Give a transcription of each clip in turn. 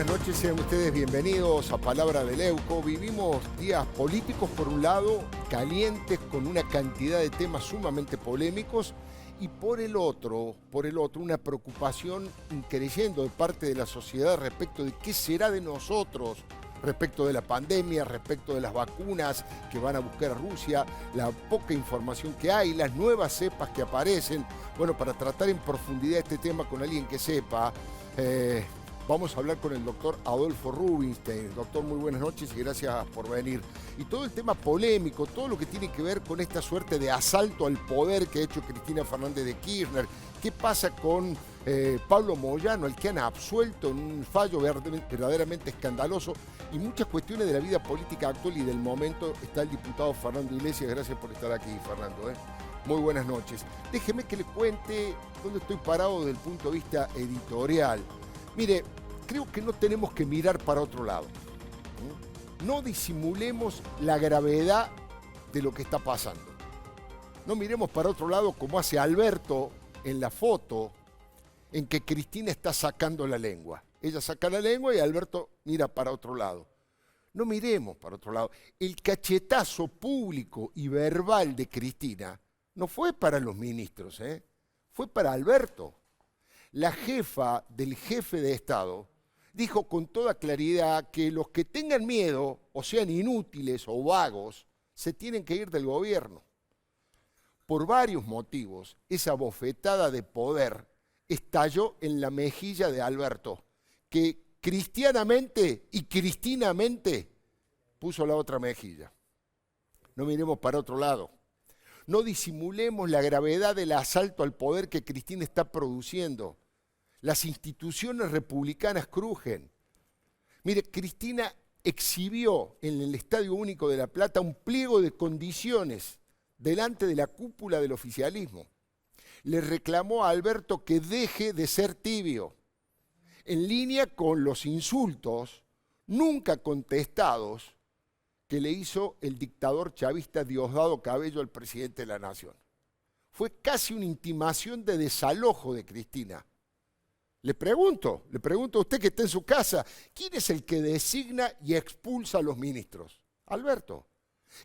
buenas noches, sean ustedes bienvenidos a Palabra de Leuco. Vivimos días políticos por un lado, calientes con una cantidad de temas sumamente polémicos, y por el otro, una preocupación creciendo de parte de la sociedad respecto de qué será de nosotros, respecto de la pandemia, respecto de las vacunas que van a buscar a Rusia, la poca información que hay, las nuevas cepas que aparecen. Bueno, para tratar en profundidad este tema con alguien que sepa, vamos a hablar con el doctor Adolfo Rubinstein. Doctor, muy buenas noches y gracias por venir. Y todo el tema polémico, todo lo que tiene que ver con esta suerte de asalto al poder que ha hecho Cristina Fernández de Kirchner. ¿Qué pasa con Pablo Moyano, al que han absuelto en un fallo verdaderamente escandaloso? Y muchas cuestiones de la vida política actual y del momento. Está el diputado Fernando Iglesias. Gracias por estar aquí, Fernando. Muy buenas noches. Déjeme que le cuente dónde estoy parado desde el punto de vista editorial. Mire, creo que no tenemos que mirar para otro lado. No disimulemos la gravedad de lo que está pasando. No miremos para otro lado como hace Alberto en la foto en que Cristina está sacando la lengua. Ella saca la lengua y Alberto mira para otro lado. No miremos para otro lado. El cachetazo público y verbal de Cristina no fue para los ministros, fue para Alberto. La jefa del jefe de Estado dijo con toda claridad que los que tengan miedo o sean inútiles o vagos se tienen que ir del gobierno. Por varios motivos, esa bofetada de poder estalló en la mejilla de Alberto, que cristianamente y cristinamente puso la otra mejilla. No miremos para otro lado. No disimulemos la gravedad del asalto al poder que Cristina está produciendo. Las instituciones republicanas crujen. Mire, Cristina exhibió en el Estadio Único de La Plata un pliego de condiciones delante de la cúpula del oficialismo. Le reclamó a Alberto que deje de ser tibio, en línea con los insultos nunca contestados que le hizo el dictador chavista Diosdado Cabello al presidente de la Nación. Fue casi una intimación de desalojo de Cristina. Le pregunto a usted que está en su casa, ¿quién es el que designa y expulsa a los ministros? Alberto.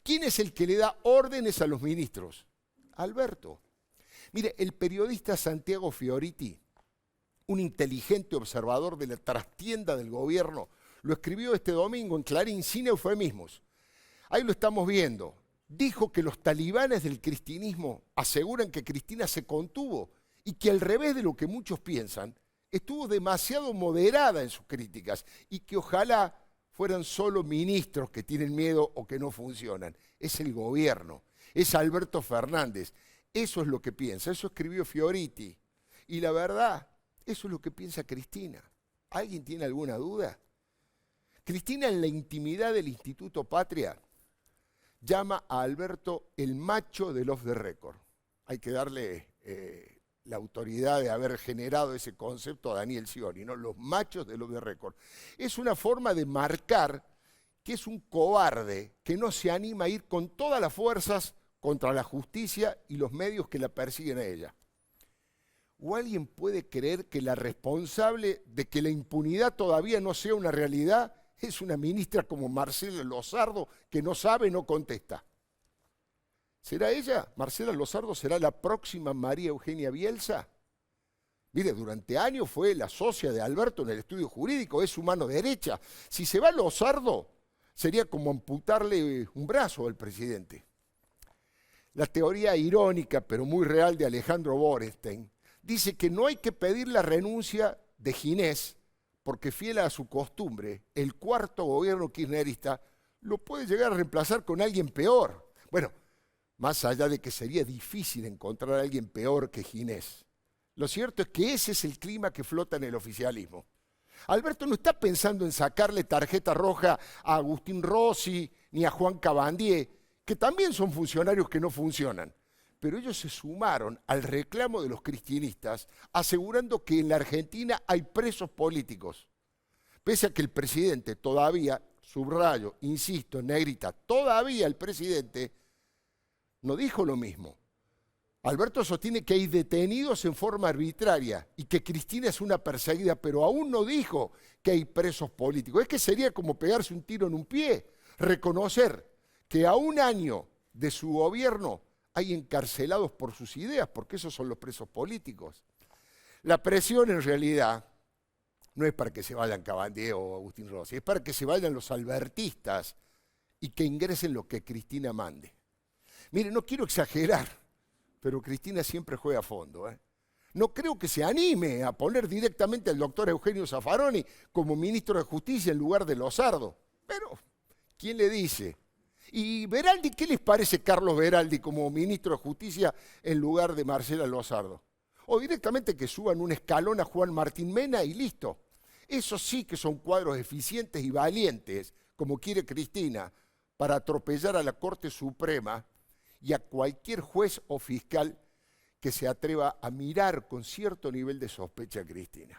¿Quién es el que le da órdenes a los ministros? Alberto. Mire, el periodista Santiago Fioriti, un inteligente observador de la trastienda del gobierno, lo escribió este domingo en Clarín sin eufemismos. Ahí lo estamos viendo. Dijo que los talibanes del cristinismo aseguran que Cristina se contuvo y que al revés de lo que muchos piensan, estuvo demasiado moderada en sus críticas y que ojalá fueran solo ministros que tienen miedo o que no funcionan. Es el gobierno, es Alberto Fernández. Eso es lo que piensa, eso escribió Fioriti. Y la verdad, eso es lo que piensa Cristina. ¿Alguien tiene alguna duda? Cristina, en la intimidad del Instituto Patria, llama a Alberto el macho del off the record. Hay que darle la autoridad de haber generado ese concepto a Daniel Scioli, ¿no? Los machos del off the record. Es una forma de marcar que es un cobarde que no se anima a ir con todas las fuerzas contra la justicia y los medios que la persiguen a ella. ¿O alguien puede creer que la responsable de que la impunidad todavía no sea una realidad es una ministra como Marcela Lozardo, que no sabe, no contesta? ¿Será ella? ¿Marcela Lozardo será la próxima María Eugenia Bielsa? Mire, durante años fue la socia de Alberto en el estudio jurídico, es su mano derecha. Si se va Lozardo, sería como amputarle un brazo al presidente. La teoría irónica, pero muy real, de Alejandro Borenstein, dice que no hay que pedir la renuncia de Ginés, porque fiel a su costumbre, el cuarto gobierno kirchnerista lo puede llegar a reemplazar con alguien peor. Bueno, más allá de que sería difícil encontrar a alguien peor que Ginés. Lo cierto es que ese es el clima que flota en el oficialismo. Alberto no está pensando en sacarle tarjeta roja a Agustín Rossi ni a Juan Cabandier, que también son funcionarios que no funcionan. Pero ellos se sumaron al reclamo de los cristianistas, asegurando que en la Argentina hay presos políticos. Pese a que el presidente todavía, subrayo, insisto, en negrita, todavía el presidente no dijo lo mismo. Alberto sostiene que hay detenidos en forma arbitraria y que Cristina es una perseguida, pero aún no dijo que hay presos políticos. Es que sería como pegarse un tiro en un pie, reconocer que a un año de su gobierno hay encarcelados por sus ideas, porque esos son los presos políticos. La presión en realidad no es para que se vayan Cabandier o Agustín Rossi, es para que se vayan los albertistas y que ingresen lo que Cristina mande. Mire, no quiero exagerar, pero Cristina siempre juega a fondo. No creo que se anime a poner directamente al doctor Eugenio Zaffaroni como ministro de Justicia en lugar de Losardo. Pero, ¿quién le dice? Y Veraldi, ¿qué les parece Carlos Veraldi como ministro de Justicia en lugar de Marcela Losardo? O directamente que suban un escalón a Juan Martín Mena y listo. Esos sí que son cuadros eficientes y valientes, como quiere Cristina, para atropellar a la Corte Suprema y a cualquier juez o fiscal que se atreva a mirar con cierto nivel de sospecha a Cristina.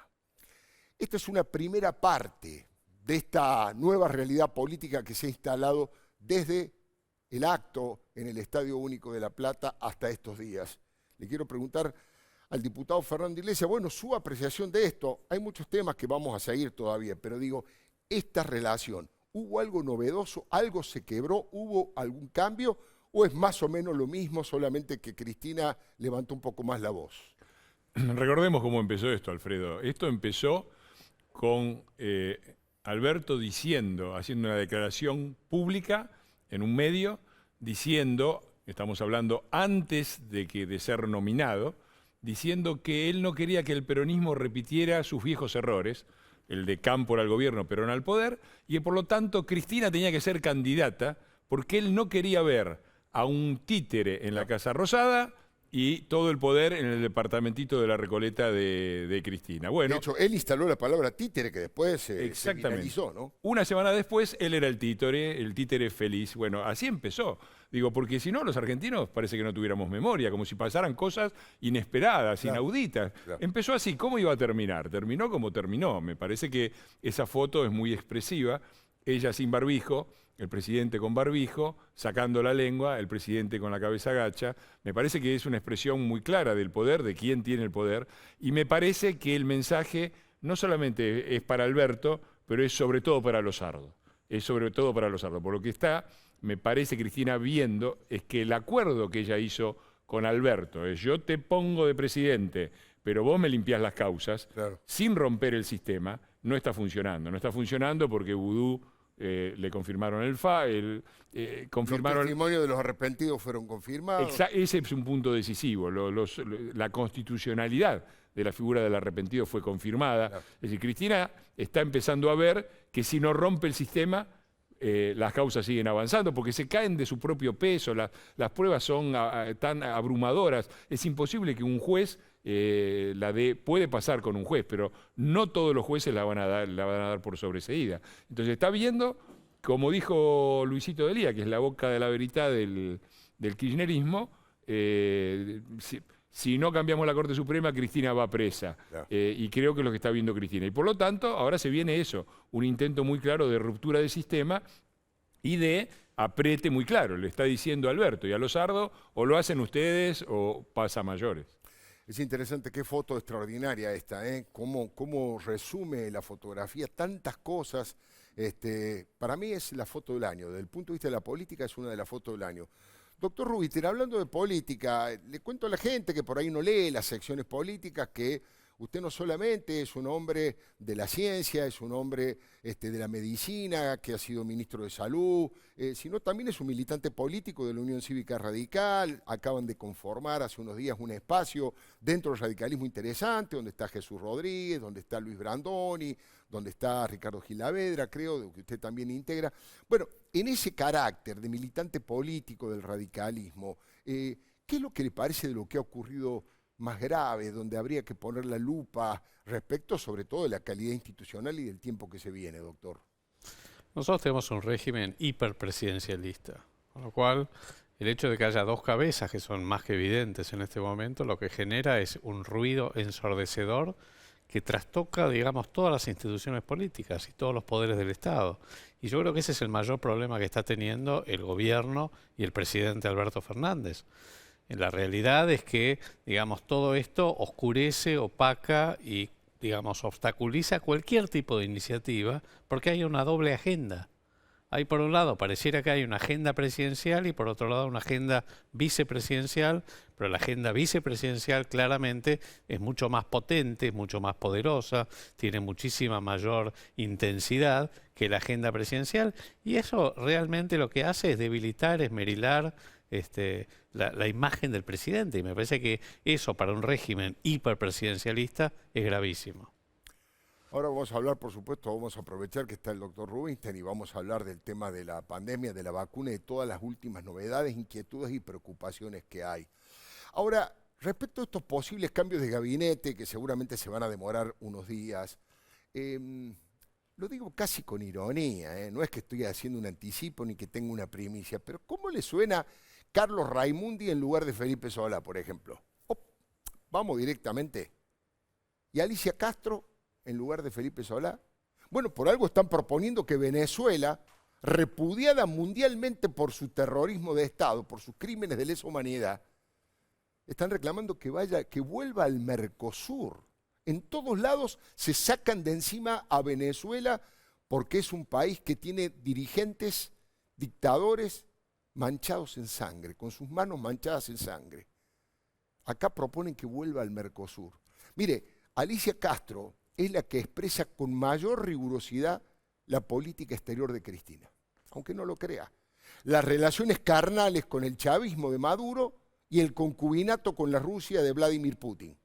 Esta es una primera parte de esta nueva realidad política que se ha instalado desde el acto en el Estadio Único de La Plata hasta estos días. Le quiero preguntar al diputado Fernando Iglesias, bueno, su apreciación de esto. Hay muchos temas que vamos a seguir todavía, pero digo, esta relación, ¿hubo algo novedoso? ¿Algo se quebró? ¿Hubo algún cambio? ¿O es más o menos lo mismo, solamente que Cristina levantó un poco más la voz? Recordemos cómo empezó esto, Alfredo. Esto empezó con Alberto diciendo, haciendo una declaración pública en un medio, diciendo, estamos hablando antes de ser nominado, diciendo que él no quería que el peronismo repitiera sus viejos errores, el de Cámpora al gobierno, Perón al poder, y que por lo tanto Cristina tenía que ser candidata porque él no quería ver a un títere en la Casa Rosada y todo el poder en el departamentito de la Recoleta de Cristina. Bueno, de hecho, él instaló la palabra títere, que después se finalizó, ¿no? Una semana después, él era el títere feliz. Bueno, así empezó. Digo, porque si no, los argentinos parece que no tuviéramos memoria, como si pasaran cosas inesperadas, inauditas. Claro. Empezó así. ¿Cómo iba a terminar? Terminó como terminó. Me parece que esa foto es muy expresiva. Ella sin barbijo, el presidente con barbijo, sacando la lengua, el presidente con la cabeza gacha. Me parece que es una expresión muy clara del poder, de quién tiene el poder, y me parece que el mensaje no solamente es para Alberto, pero es sobre todo para Losardo. Es sobre todo para Losardo. Por lo que está, me parece, Cristina, viendo, es que el acuerdo que ella hizo con Alberto es: yo te pongo de presidente, pero vos me limpiás las causas, claro, sin romper el sistema. No está funcionando. No está funcionando porque Vudú le confirmaron confirmaron, los testimonios de los arrepentidos fueron confirmados. Ese es un punto decisivo. La constitucionalidad de la figura del arrepentido fue confirmada. Claro. Es decir, Cristina está empezando a ver que si no rompe el sistema, las causas siguen avanzando porque se caen de su propio peso, las pruebas son tan abrumadoras. Es imposible que un juez puede pasar con un juez, pero no todos los jueces la van a dar por sobreseída. Entonces está viendo, como dijo Luisito Delía, que es la boca de la veridad del kirchnerismo, si no cambiamos la Corte Suprema, Cristina va presa. Claro. Y creo que es lo que está viendo Cristina. Y por lo tanto, ahora se viene eso, un intento muy claro de ruptura del sistema y de aprete muy claro. Le está diciendo Alberto y a Losardo, o lo hacen ustedes o pasa a mayores. Es interesante, qué foto extraordinaria esta, ¿eh? Cómo resume la fotografía tantas cosas. Para mí es la foto del año. Desde el punto de vista de la política es una de las fotos del año. Doctor Rubinstein, hablando de política, le cuento a la gente que por ahí no lee las secciones políticas que usted no solamente es un hombre de la ciencia, es un hombre de la medicina, que ha sido ministro de Salud, sino también es un militante político de la Unión Cívica Radical. Acaban de conformar hace unos días un espacio dentro del radicalismo interesante, donde está Jesús Rodríguez, donde está Luis Brandoni, donde está Ricardo Gilavedra, creo, que usted también integra. Bueno, en ese carácter de militante político del radicalismo, ¿qué es lo que le parece de lo que ha ocurrido más grave, donde habría que poner la lupa respecto sobre todo de la calidad institucional y del tiempo que se viene, doctor? Nosotros tenemos un régimen hiperpresidencialista, con lo cual el hecho de que haya dos cabezas que son más que evidentes en este momento, lo que genera es un ruido ensordecedor que trastoca, digamos, todas las instituciones políticas y todos los poderes del Estado. Y yo creo que ese es el mayor problema que está teniendo el gobierno y el presidente Alberto Fernández. La realidad es que, digamos, todo esto oscurece, opaca y, digamos, obstaculiza cualquier tipo de iniciativa porque hay una doble agenda. Hay, por un lado, pareciera que hay una agenda presidencial y por otro lado una agenda vicepresidencial, pero la agenda vicepresidencial claramente es mucho más potente, mucho más poderosa, tiene muchísima mayor intensidad que la agenda presidencial y eso realmente lo que hace es debilitar, esmerilar la imagen del presidente y me parece que eso para un régimen hiperpresidencialista es gravísimo. Ahora vamos a hablar, por supuesto, vamos a aprovechar que está el doctor Rubinstein y vamos a hablar del tema de la pandemia, de la vacuna y de todas las últimas novedades, inquietudes y preocupaciones que hay. Ahora, respecto a estos posibles cambios de gabinete, que seguramente se van a demorar unos días, lo digo casi con ironía, no es que estoy haciendo un anticipo ni que tenga una primicia, pero ¿cómo le suena Carlos Raimundi en lugar de Felipe Solá, por ejemplo? Vamos directamente. ¿Y Alicia Castro en lugar de Felipe Solá? Bueno, por algo están proponiendo que Venezuela, repudiada mundialmente por su terrorismo de Estado, por sus crímenes de lesa humanidad, están reclamando que vuelva al Mercosur. En todos lados se sacan de encima a Venezuela porque es un país que tiene dirigentes, dictadores manchados en sangre, con sus manos manchadas en sangre. Acá proponen que vuelva al Mercosur. Mire, Alicia Castro es la que expresa con mayor rigurosidad la política exterior de Cristina, aunque no lo crea. Las relaciones carnales con el chavismo de Maduro y el concubinato con la Rusia de Vladimir Putin.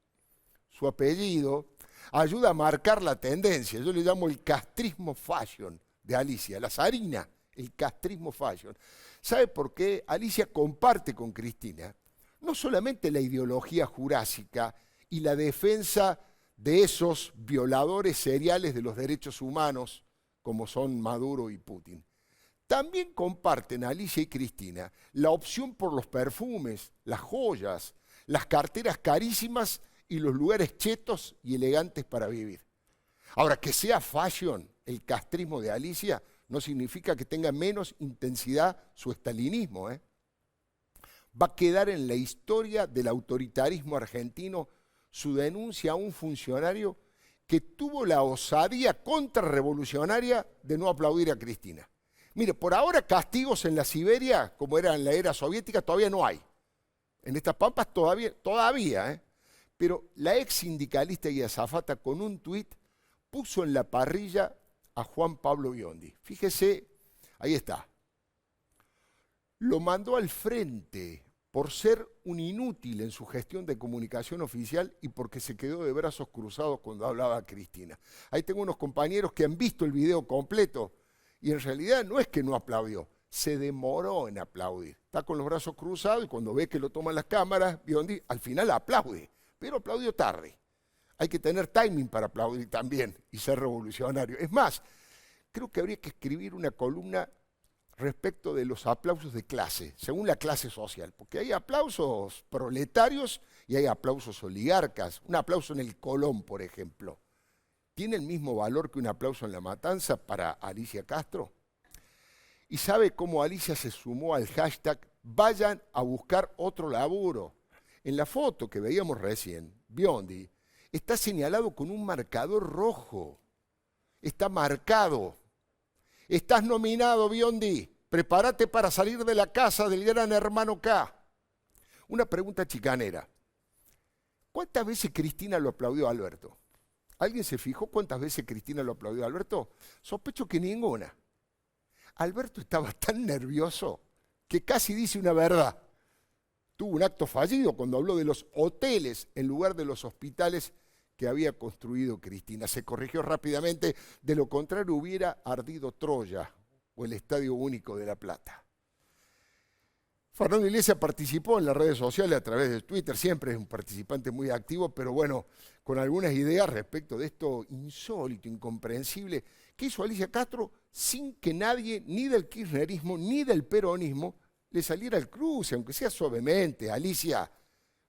Su apellido ayuda a marcar la tendencia, yo le llamo el castrismo fashion de Alicia, la zarina, el castrismo fashion. ¿Sabe por qué? Alicia comparte con Cristina no solamente la ideología jurásica y la defensa de esos violadores seriales de los derechos humanos, como son Maduro y Putin. También comparten Alicia y Cristina la opción por los perfumes, las joyas, las carteras carísimas y los lugares chetos y elegantes para vivir. Ahora, que sea fashion el castrismo de Alicia no significa que tenga menos intensidad su estalinismo. Va a quedar en la historia del autoritarismo argentino su denuncia a un funcionario que tuvo la osadía contrarrevolucionaria de no aplaudir a Cristina. Mire, por ahora castigos en la Siberia, como era en la era soviética, todavía no hay. En estas pampas todavía. Pero la ex sindicalista y azafata con un tuit puso en la parrilla a Juan Pablo Biondi. Fíjese, ahí está. Lo mandó al frente por ser un inútil en su gestión de comunicación oficial y porque se quedó de brazos cruzados cuando hablaba a Cristina. Ahí tengo unos compañeros que han visto el video completo y en realidad no es que no aplaudió, se demoró en aplaudir. Está con los brazos cruzados y cuando ve que lo toman las cámaras, Biondi al final aplaude, pero aplaudió tarde. Hay que tener timing para aplaudir también y ser revolucionario. Es más, creo que habría que escribir una columna respecto de los aplausos de clase, según la clase social, porque hay aplausos proletarios y hay aplausos oligarcas. Un aplauso en el Colón, por ejemplo, ¿tiene el mismo valor que un aplauso en La Matanza para Alicia Castro? ¿Y sabe cómo Alicia se sumó al hashtag vayan a buscar otro laburo? En la foto que veíamos recién, Biondi está señalado con un marcador rojo. Está marcado. Estás nominado, Biondi. Prepárate para salir de la casa del gran hermano K. Una pregunta chicanera. ¿Cuántas veces Cristina lo aplaudió a Alberto? ¿Alguien se fijó cuántas veces Cristina lo aplaudió a Alberto? Sospecho que ninguna. Alberto estaba tan nervioso que casi dice una verdad. Tuvo un acto fallido cuando habló de los hoteles en lugar de los hospitales que había construido Cristina. Se corrigió rápidamente, de lo contrario hubiera ardido Troya o el Estadio Único de La Plata. Fernando Iglesias participó en las redes sociales a través de Twitter, siempre es un participante muy activo, pero bueno, con algunas ideas respecto de esto insólito, incomprensible, que hizo Alicia Castro sin que nadie, ni del kirchnerismo, ni del peronismo, le saliera al cruce, aunque sea suavemente. Alicia,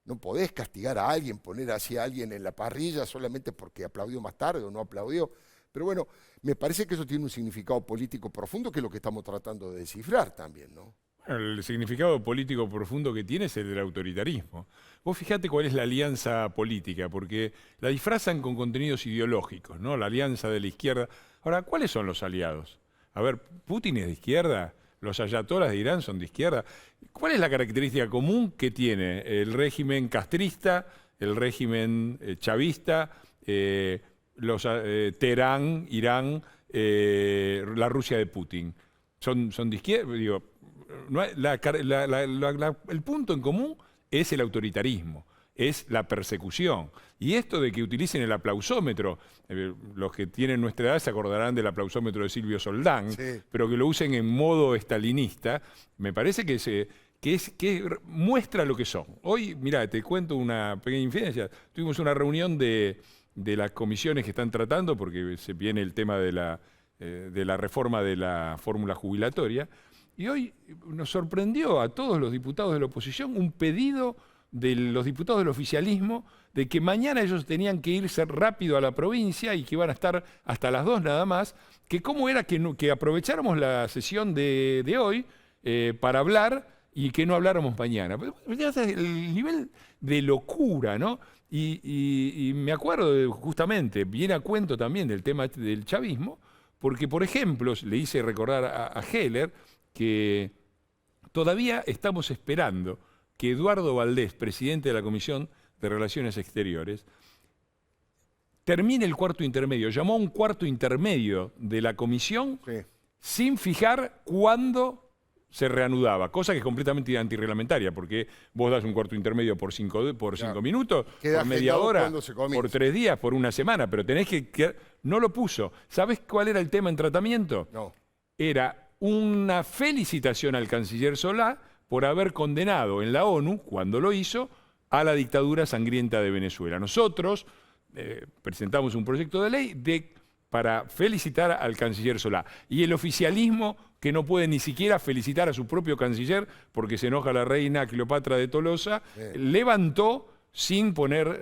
no podés castigar a alguien, poner así a alguien en la parrilla solamente porque aplaudió más tarde o no aplaudió. Pero bueno, me parece que eso tiene un significado político profundo, que es lo que estamos tratando de descifrar también, ¿no? El significado político profundo que tiene es el del autoritarismo. Vos fijate cuál es la alianza política, porque la disfrazan con contenidos ideológicos, ¿no? La alianza de la izquierda. Ahora, ¿cuáles son los aliados? A ver, Putin es de izquierda, los ayatolas de Irán son de izquierda. ¿Cuál es la característica común que tiene el régimen castrista, el régimen chavista, Teherán, Irán, la Rusia de Putin? Son de izquierda, digo, no hay- el punto en común es el autoritarismo, es la persecución. Y esto de que utilicen el aplausómetro, los que tienen nuestra edad se acordarán del aplausómetro de Silvio Soldán, Sí. pero que lo usen en modo estalinista, me parece que muestra lo que son. Hoy, mira, te cuento una pequeña infidencia. Tuvimos una reunión de las comisiones que están tratando, porque se viene el tema de la reforma de la fórmula jubilatoria, y hoy nos sorprendió a todos los diputados de la oposición un pedido de los diputados del oficialismo de que mañana ellos tenían que irse rápido a la provincia y que iban a estar hasta las 2 nada más, que cómo era que aprovecháramos la sesión de hoy para hablar y que no habláramos mañana. El nivel de locura, ¿no? Y me acuerdo justamente, viene a cuento también del tema del chavismo, porque, por ejemplo, le hice recordar a Heller que todavía estamos esperando que Eduardo Valdés, presidente de la Comisión de Relaciones Exteriores, termine el cuarto intermedio. Llamó a un cuarto intermedio de la comisión Sí. sin fijar cuándo se reanudaba, cosa que es completamente antirreglamentaria, porque vos das un cuarto intermedio por cinco Claro. minutos, Queda por media agendado hora, cuando se comienza. por 3 días, por una semana, pero tenés que... No lo puso. ¿Sabés cuál era el tema en tratamiento? No. Era una felicitación al canciller Solá por haber condenado en la ONU, cuando lo hizo, a la dictadura sangrienta de Venezuela. Nosotros presentamos un proyecto de ley para felicitar al canciller Solá. Y el oficialismo, que no puede ni siquiera felicitar a su propio canciller porque se enoja la reina Cleopatra de Tolosa, levantó sin poner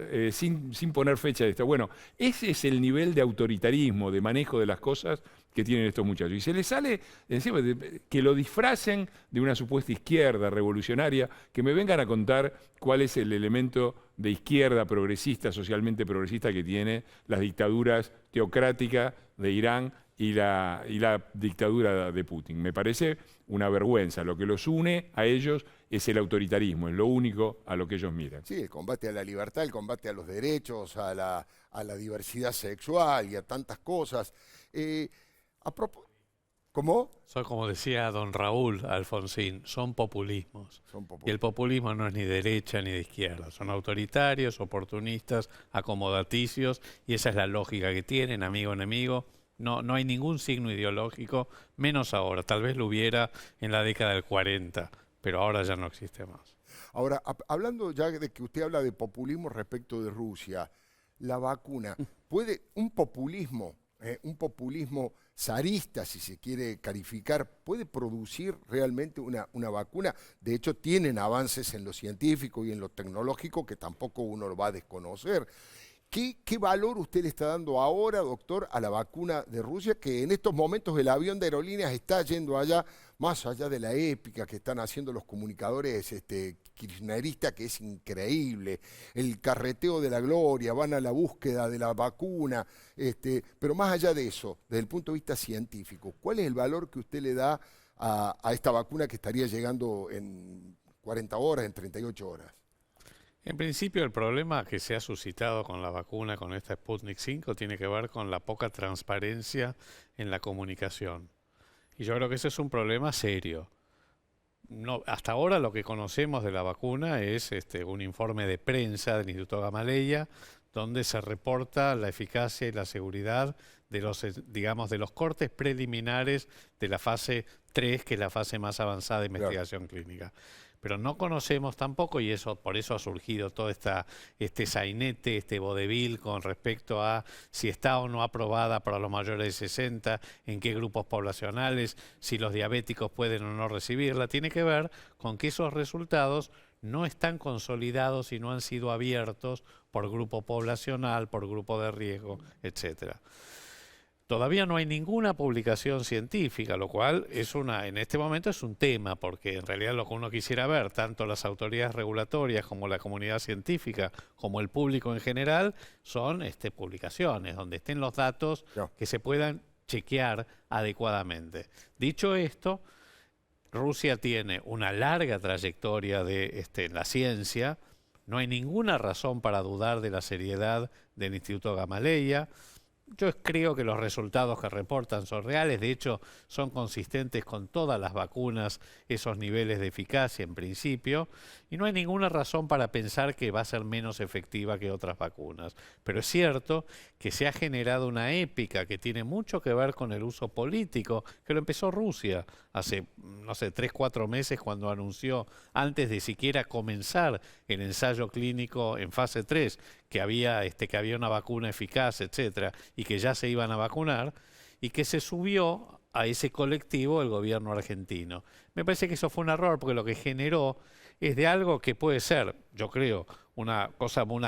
fecha de esto. Bueno, ese es el nivel de autoritarismo, de manejo de las cosas que tienen estos muchachos. Y se les sale encima que lo disfracen de una supuesta izquierda revolucionaria, que me vengan a contar cuál es el elemento de izquierda progresista, socialmente progresista que tiene las dictaduras teocráticas de Irán y la dictadura de Putin. Me parece una vergüenza. Lo que los une a ellos es el autoritarismo, es lo único a lo que ellos miran. Sí, el combate a la libertad, el combate a los derechos, a la diversidad sexual y a tantas cosas. ¿Cómo? Son, como decía don Raúl Alfonsín, son populismos. Y el populismo no es ni derecha ni de izquierda. Son autoritarios, oportunistas, acomodaticios, y esa es la lógica que tienen, amigo, enemigo. No hay ningún signo ideológico, menos ahora. Tal vez lo hubiera en la década del 40, pero ahora ya no existe más. Ahora, hablando ya de que usted habla de populismo respecto de Rusia, la vacuna, ¿puede un populismo zarista, si se quiere calificar, puede producir realmente una vacuna? De hecho, tienen avances en lo científico y en lo tecnológico que tampoco uno lo va a desconocer. ¿Qué valor usted le está dando ahora, doctor, a la vacuna de Rusia, que en estos momentos el avión de aerolíneas está yendo allá, más allá de la épica que están haciendo los comunicadores kirchneristas, que es increíble, el carreteo de la gloria, van a la búsqueda de la vacuna, pero más allá de eso, desde el punto de vista científico, ¿cuál es el valor que usted le da a esta vacuna que estaría llegando en 40 horas, en 38 horas? En principio, el problema que se ha suscitado con la vacuna, con esta Sputnik 5, tiene que ver con la poca transparencia en la comunicación. Y yo creo que ese es un problema serio. No, hasta ahora lo que conocemos de la vacuna es un informe de prensa del Instituto Gamaleya, donde se reporta la eficacia y la seguridad de los cortes preliminares de la fase 3, que es la fase más avanzada de investigación clínica. Pero no conocemos tampoco, y por eso ha surgido todo este sainete, este vodevil con respecto a si está o no aprobada para los mayores de 60, en qué grupos poblacionales, si los diabéticos pueden o no recibirla. Tiene que ver con que esos resultados no están consolidados y no han sido abiertos por grupo poblacional, por grupo de riesgo, etcétera. Todavía no hay ninguna publicación científica, lo cual en este momento es un tema, porque en realidad lo que uno quisiera ver, tanto las autoridades regulatorias como la comunidad científica, como el público en general, son publicaciones donde estén los datos que se puedan chequear adecuadamente. Dicho esto, Rusia tiene una larga trayectoria en la ciencia, no hay ninguna razón para dudar de la seriedad del Instituto Gamaleya. Yo creo que los resultados que reportan son reales, de hecho son consistentes con todas las vacunas, esos niveles de eficacia en principio, y no hay ninguna razón para pensar que va a ser menos efectiva que otras vacunas. Pero es cierto que se ha generado una épica que tiene mucho que ver con el uso político, que lo empezó Rusia hace, no sé, 3, 4 meses cuando anunció, antes de siquiera comenzar el ensayo clínico en fase 3, que había una vacuna eficaz, etcétera, y que ya se iban a vacunar, y que se subió a ese colectivo el gobierno argentino. Me parece que eso fue un error, porque lo que generó es de algo que puede ser, yo creo, una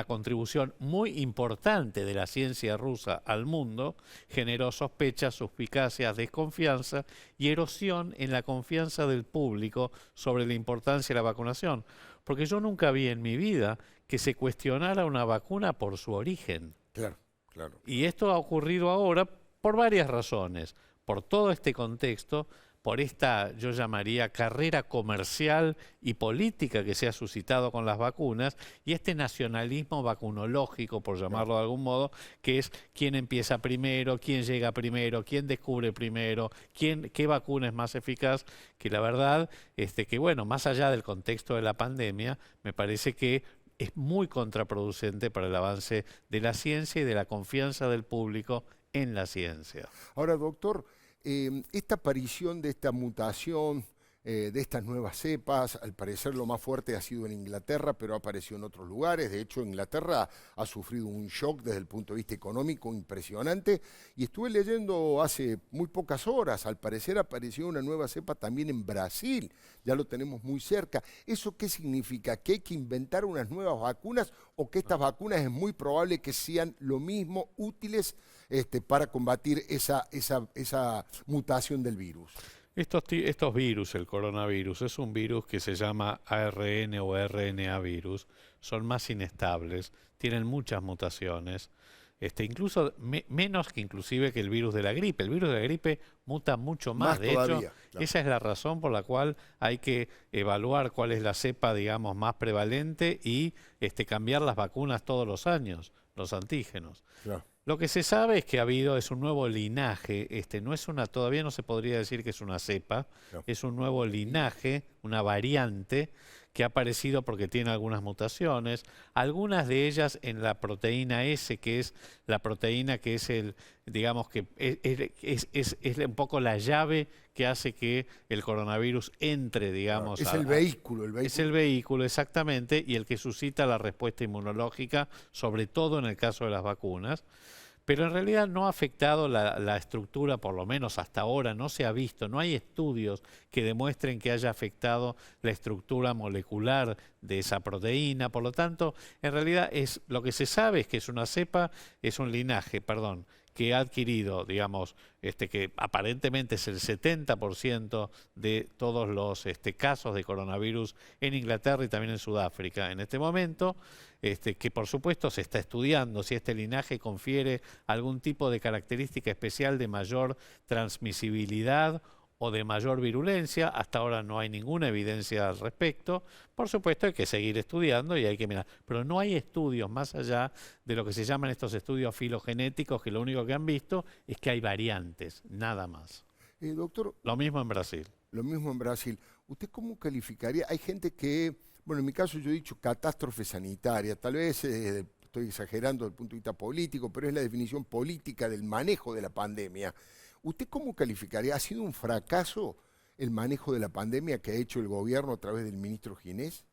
contribución muy importante de la ciencia rusa al mundo, generó sospechas, suspicacias, desconfianza y erosión en la confianza del público sobre la importancia de la vacunación. Porque yo nunca vi en mi vida que se cuestionara una vacuna por su origen. Claro, claro. Y esto ha ocurrido ahora por varias razones. Por todo este contexto, por esta, yo llamaría, carrera comercial y política que se ha suscitado con las vacunas y este nacionalismo vacunológico, por llamarlo de algún modo, que es quién empieza primero, quién llega primero, quién descubre primero, qué vacuna es más eficaz, que la verdad, que bueno, más allá del contexto de la pandemia, me parece que es muy contraproducente para el avance de la ciencia y de la confianza del público en la ciencia. Ahora, doctor, esta aparición de esta mutación, de estas nuevas cepas, al parecer lo más fuerte ha sido en Inglaterra, pero ha aparecido en otros lugares. De hecho, Inglaterra ha sufrido un shock desde el punto de vista económico impresionante. Y estuve leyendo hace muy pocas horas, al parecer apareció una nueva cepa también en Brasil. Ya lo tenemos muy cerca. ¿Eso qué significa? ¿Que hay que inventar unas nuevas vacunas o que estas vacunas es muy probable que sean lo mismo útiles para combatir esa mutación del virus? Estos virus, el coronavirus, es un virus que se llama ARN o RNA virus, son más inestables, tienen muchas mutaciones, incluso menos que inclusive que el virus de la gripe. El virus de la gripe muta mucho más, de todavía, hecho, claro. Esa es la razón por la cual hay que evaluar cuál es la cepa, digamos, más prevalente y cambiar las vacunas todos los años, los antígenos. Claro. Lo que se sabe es que es un nuevo linaje, todavía no se podría decir que es una cepa, No. es un nuevo linaje, una variante que ha aparecido porque tiene algunas mutaciones, algunas de ellas en la proteína S, que es la proteína que es digamos que es un poco la llave que hace que el coronavirus entre, digamos. Es el vehículo. Es el vehículo, exactamente, y el que suscita la respuesta inmunológica, sobre todo en el caso de las vacunas. Pero en realidad no ha afectado la estructura, por lo menos hasta ahora, no se ha visto, no hay estudios que demuestren que haya afectado la estructura molecular de esa proteína. Por lo tanto, en realidad lo que se sabe es que es una cepa, es un linaje, perdón, que ha adquirido, digamos, que aparentemente es el 70% de todos los casos de coronavirus en Inglaterra y también en Sudáfrica en este momento, que por supuesto se está estudiando si este linaje confiere algún tipo de característica especial de mayor transmisibilidad o de mayor virulencia. Hasta ahora no hay ninguna evidencia al respecto. Por supuesto hay que seguir estudiando y hay que mirar. Pero no hay estudios más allá de lo que se llaman estos estudios filogenéticos, que lo único que han visto es que hay variantes, nada más. Doctor, lo mismo en Brasil. Lo mismo en Brasil. ¿Usted cómo calificaría? Hay gente que, bueno, en mi caso yo he dicho catástrofe sanitaria, tal vez estoy exagerando desde el punto de vista político, pero es la definición política del manejo de la pandemia. ¿Usted cómo calificaría? ¿Ha sido un fracaso el manejo de la pandemia que ha hecho el gobierno a través del ministro Ginés?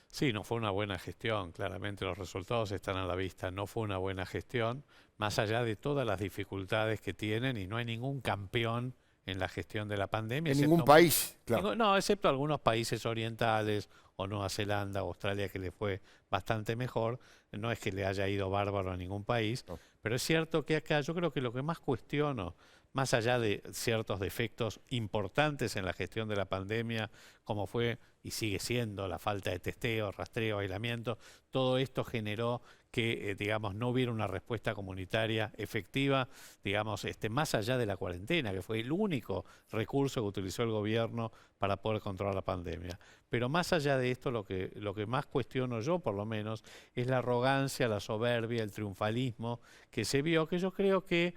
Sí, no fue una buena gestión, claramente los resultados están a la vista, no fue una buena gestión, más allá de todas las dificultades que tienen, y no hay ningún campeón en la gestión de la pandemia. En ningún país, claro. No, excepto algunos países orientales o Nueva Zelanda, Australia, que le fue bastante mejor. No es que le haya ido bárbaro a ningún país, No. pero es cierto que acá yo creo que lo que más cuestiono, más allá de ciertos defectos importantes en la gestión de la pandemia, como fue y sigue siendo la falta de testeo, rastreo, aislamiento, todo esto generó que, digamos, no hubiera una respuesta comunitaria efectiva, digamos, más allá de la cuarentena, que fue el único recurso que utilizó el gobierno para poder controlar la pandemia. Pero más allá de esto, lo que más cuestiono yo, por lo menos, es la arrogancia, la soberbia, el triunfalismo que se vio, que yo creo que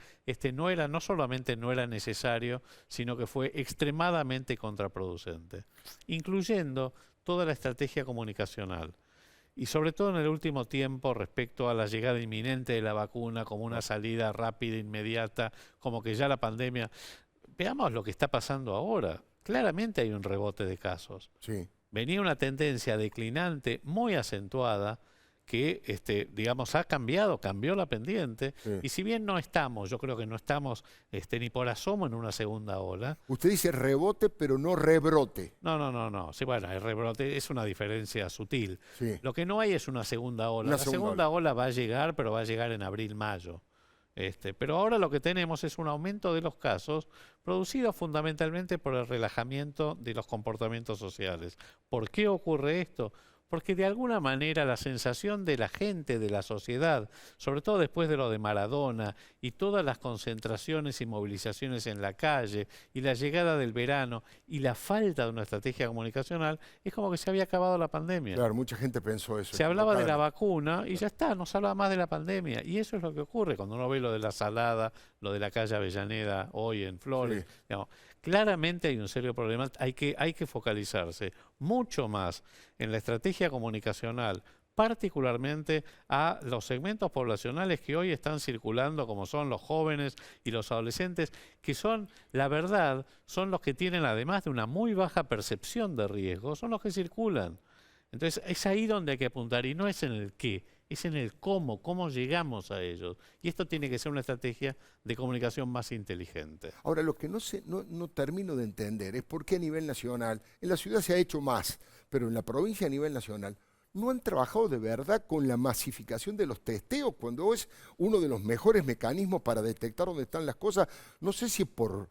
no solamente no era necesario, sino que fue extremadamente contraproducente, incluyendo toda la estrategia comunicacional. Y sobre todo en el último tiempo respecto a la llegada inminente de la vacuna como una salida rápida, inmediata, como que ya la pandemia... Veamos lo que está pasando ahora. Claramente hay un rebote de casos. Sí. Venía una tendencia declinante muy acentuada que, digamos, cambió la pendiente. Sí. Y si bien yo creo que no estamos ni por asomo en una segunda ola. Usted dice rebote, pero no rebrote. No. Sí, bueno, el rebrote es una diferencia sutil. Sí. Lo que no hay es una segunda ola. La segunda ola va a llegar, pero va a llegar en abril, mayo. Pero ahora lo que tenemos es un aumento de los casos producido fundamentalmente por el relajamiento de los comportamientos sociales. ¿Por qué ocurre esto? Porque de alguna manera la sensación de la gente, de la sociedad, sobre todo después de lo de Maradona y todas las concentraciones y movilizaciones en la calle y la llegada del verano y la falta de una estrategia comunicacional, es como que se había acabado la pandemia. Claro, mucha gente pensó eso. Se hablaba de la vacuna y ya está, no se hablaba más de la pandemia. Y eso es lo que ocurre cuando uno ve lo de la Salada, lo de la calle Avellaneda hoy en Flores. Sí. Digamos, claramente hay un serio problema, hay que focalizarse mucho más en la estrategia comunicacional, particularmente a los segmentos poblacionales que hoy están circulando, como son los jóvenes y los adolescentes, que son, la verdad, son los que tienen, además de una muy baja percepción de riesgo, son los que circulan. Entonces es ahí donde hay que apuntar y no es en el qué, es en el cómo llegamos a ellos. Y esto tiene que ser una estrategia de comunicación más inteligente. Ahora, lo que no termino de entender es por qué a nivel nacional, en la ciudad se ha hecho más, pero en la provincia a nivel nacional, no han trabajado de verdad con la masificación de los testeos, cuando es uno de los mejores mecanismos para detectar dónde están las cosas. No sé si es por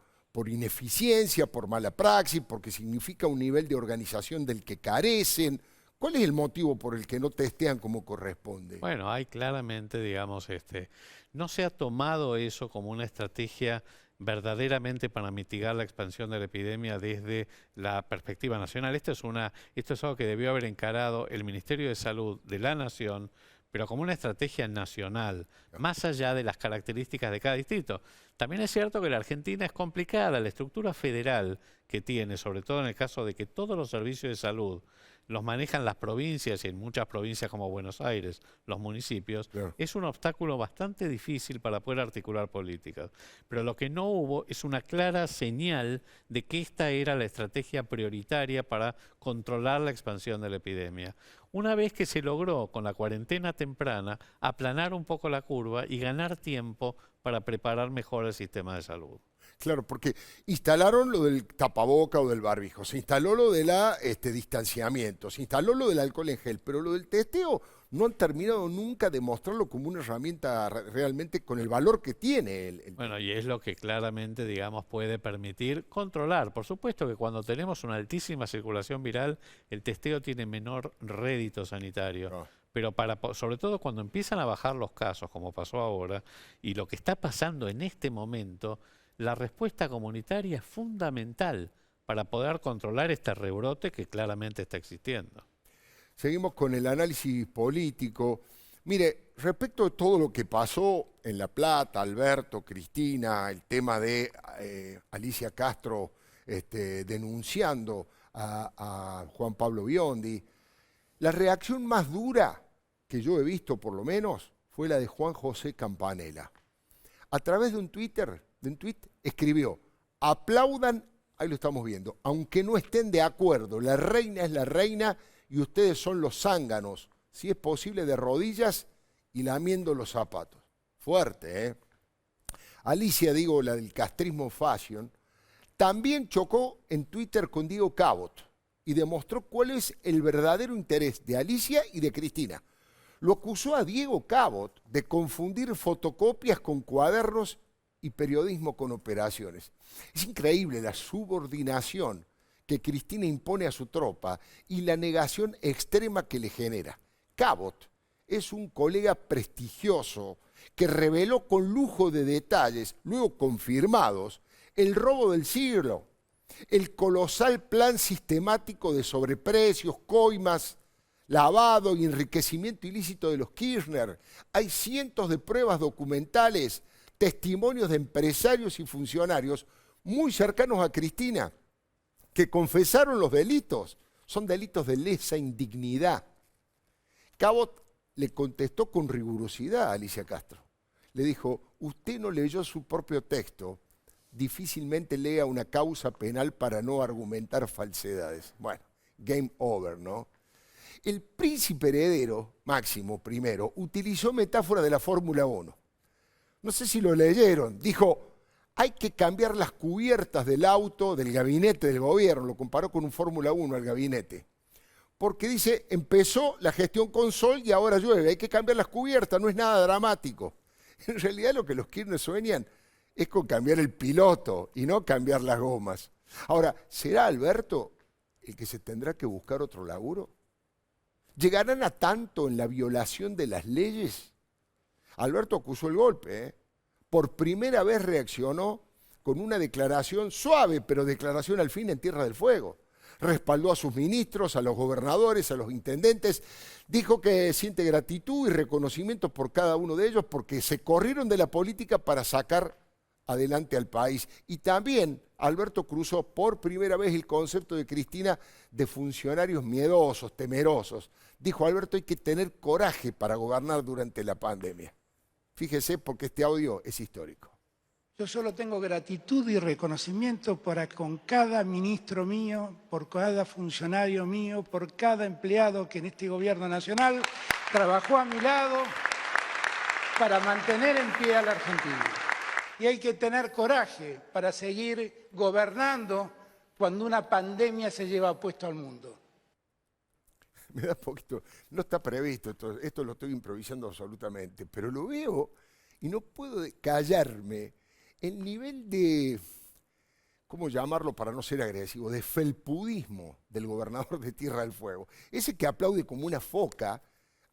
ineficiencia, por mala praxis, porque significa un nivel de organización del que carecen. ¿Cuál es el motivo por el que no testean como corresponde? Bueno, hay claramente, digamos, no se ha tomado eso como una estrategia verdaderamente para mitigar la expansión de la epidemia desde la perspectiva nacional. Esto es algo que debió haber encarado el Ministerio de Salud de la Nación, pero como una estrategia nacional, más allá de las características de cada distrito. También es cierto que la Argentina es complicada, la estructura federal que tiene, sobre todo en el caso de que todos los servicios de salud los manejan las provincias y en muchas provincias como Buenos Aires, los municipios, claro, es un obstáculo bastante difícil para poder articular políticas. Pero lo que no hubo es una clara señal de que esta era la estrategia prioritaria para controlar la expansión de la epidemia. Una vez que se logró con la cuarentena temprana aplanar un poco la curva y ganar tiempo para preparar mejor el sistema de salud. Claro, porque instalaron lo del tapaboca o del barbijo, se instaló lo del distanciamiento, se instaló lo del alcohol en gel, pero lo del testeo no han terminado nunca de mostrarlo como una herramienta realmente con el valor que tiene. Bueno, y es lo que claramente, digamos, puede permitir controlar. Por supuesto que cuando tenemos una altísima circulación viral, el testeo tiene menor rédito sanitario. No. Pero sobre todo cuando empiezan a bajar los casos, como pasó ahora, y lo que está pasando en este momento, la respuesta comunitaria es fundamental para poder controlar este rebrote que claramente está existiendo. Seguimos con el análisis político. Mire, respecto a todo lo que pasó en La Plata, Alberto, Cristina, el tema de Alicia Castro denunciando a Juan Pablo Biondi, la reacción más dura que yo he visto, por lo menos, fue la de Juan José Campanella. A través de un tweet escribió: aplaudan, ahí lo estamos viendo, aunque no estén de acuerdo, la reina es la reina y ustedes son los zánganos, si es posible de rodillas y lamiendo los zapatos. Fuerte, ¿eh? Alicia, digo, la del castrismo fashion, También chocó en Twitter con Diego Cabot y demostró cuál es el verdadero interés de Alicia y de Cristina. Lo acusó a Diego Cabot de confundir fotocopias con cuadernos y periodismo con operaciones. Es increíble la subordinación que Cristina impone a su tropa y la negación extrema que le genera. Cabot es un colega prestigioso que reveló con lujo de detalles, luego confirmados, el robo del siglo, el colosal plan sistemático de sobreprecios, coimas, lavado y enriquecimiento ilícito de los Kirchner. Hay cientos de pruebas documentales, testimonios de empresarios y funcionarios muy cercanos a Cristina, que confesaron los delitos. Son delitos de lesa indignidad. Cabot le contestó con rigurosidad a Alicia Castro. Le dijo, usted no leyó su propio texto, difícilmente lea una causa penal para no argumentar falsedades. Bueno, game over, ¿no? El príncipe heredero, Máximo I, utilizó metáfora de la Fórmula 1. No sé si lo leyeron. Dijo, hay que cambiar las cubiertas del auto, del gabinete del gobierno. Lo comparó con un Fórmula 1 al gabinete. Porque dice, empezó la gestión con sol y ahora llueve. Hay que cambiar las cubiertas, no es nada dramático. En realidad lo que los Kirchner sueñan es con cambiar el piloto y no cambiar las gomas. Ahora, ¿será Alberto el que se tendrá que buscar otro laburo? ¿Llegarán a tanto en la violación de las leyes? Alberto acusó el golpe, ¿eh? Por primera vez reaccionó con una declaración suave, pero declaración al fin en Tierra del Fuego. Respaldó a sus ministros, a los gobernadores, a los intendentes. Dijo que siente gratitud y reconocimiento por cada uno de ellos porque se corrieron de la política para sacar adelante al país. Y también Alberto cruzó por primera vez el concepto de Cristina de funcionarios miedosos, temerosos. Dijo Alberto, hay que tener coraje para gobernar durante la pandemia. Fíjese porque este audio es histórico. Yo solo tengo gratitud y reconocimiento para con cada ministro mío, por cada funcionario mío, por cada empleado que en este gobierno nacional trabajó a mi lado para mantener en pie a la Argentina. Y hay que tener coraje para seguir gobernando cuando una pandemia se lleva puesto al mundo. Me da poquito, no está previsto, esto lo estoy improvisando absolutamente, pero lo veo y no puedo callarme. El nivel de, ¿cómo llamarlo para no ser agresivo?, de felpudismo del gobernador de Tierra del Fuego. Ese que aplaude como una foca,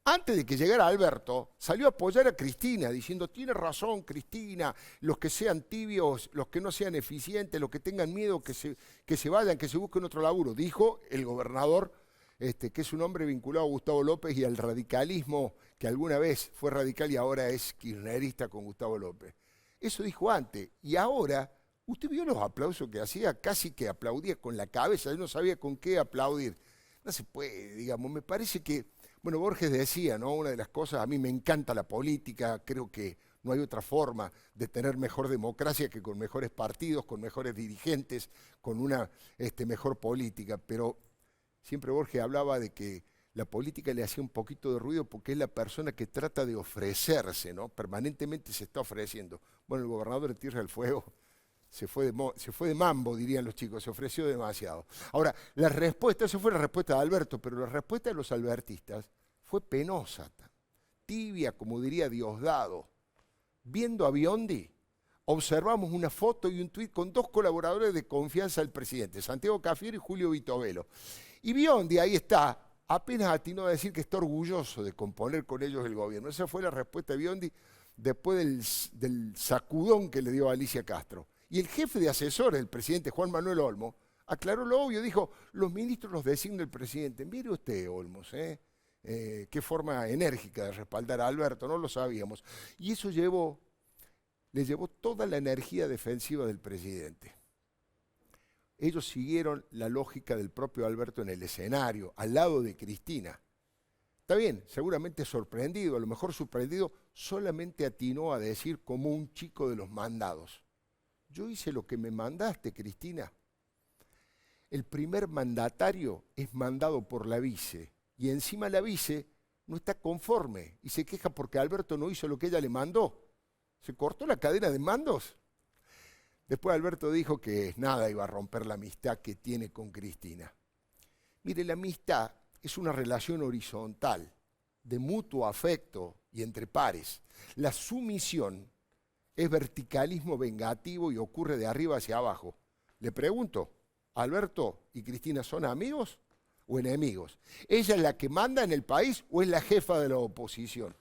antes de que llegara Alberto, salió a apoyar a Cristina, diciendo, tiene razón Cristina, los que sean tibios, los que no sean eficientes, los que tengan miedo, que se vayan, que se busquen otro laburo. Dijo el gobernador, que es un hombre vinculado a Gustavo López y al radicalismo, que alguna vez fue radical y ahora es kirchnerista con Gustavo López. Eso dijo antes. Y ahora, usted vio los aplausos que hacía, casi que aplaudía con la cabeza, yo no sabía con qué aplaudir. No se puede, digamos, me parece que, bueno, Borges decía, ¿no? Una de las cosas, a mí me encanta la política, creo que no hay otra forma de tener mejor democracia que con mejores partidos, con mejores dirigentes, con una mejor política, pero siempre Borges hablaba de que la política le hacía un poquito de ruido porque es la persona que trata de ofrecerse, ¿no? Permanentemente se está ofreciendo. Bueno, el gobernador de Tierra del Fuego se fue de mambo, dirían los chicos, se ofreció demasiado. Ahora, la respuesta, esa fue la respuesta de Alberto, pero la respuesta de los albertistas fue penosa, tibia, como diría Diosdado. Viendo a Biondi, observamos una foto y un tuit con dos colaboradores de confianza del presidente, Santiago Cafiero y Julio Vitovelo. Y Biondi, ahí está, apenas atinó a decir que está orgulloso de componer con ellos el gobierno. Esa fue la respuesta de Biondi después del sacudón que le dio a Alicia Castro. Y el jefe de asesores del presidente, Juan Manuel Olmos, aclaró lo obvio, dijo, los ministros los designa el presidente. Mire usted, Olmos, qué forma enérgica de respaldar a Alberto, no lo sabíamos. Y eso le llevó toda la energía defensiva del presidente. Ellos siguieron la lógica del propio Alberto en el escenario, al lado de Cristina. Está bien, seguramente sorprendido, a lo mejor sorprendido, solamente atinó a decir como un chico de los mandados. Yo hice lo que me mandaste, Cristina. El primer mandatario es mandado por la vice y encima la vice no está conforme y se queja porque Alberto no hizo lo que ella le mandó. ¿Se cortó la cadena de mandos? Después Alberto dijo que nada iba a romper la amistad que tiene con Cristina. Mire, la amistad es una relación horizontal, de mutuo afecto y entre pares. La sumisión es verticalismo vengativo y ocurre de arriba hacia abajo. Le pregunto, ¿Alberto y Cristina son amigos o enemigos? ¿Ella es la que manda en el país o es la jefa de la oposición?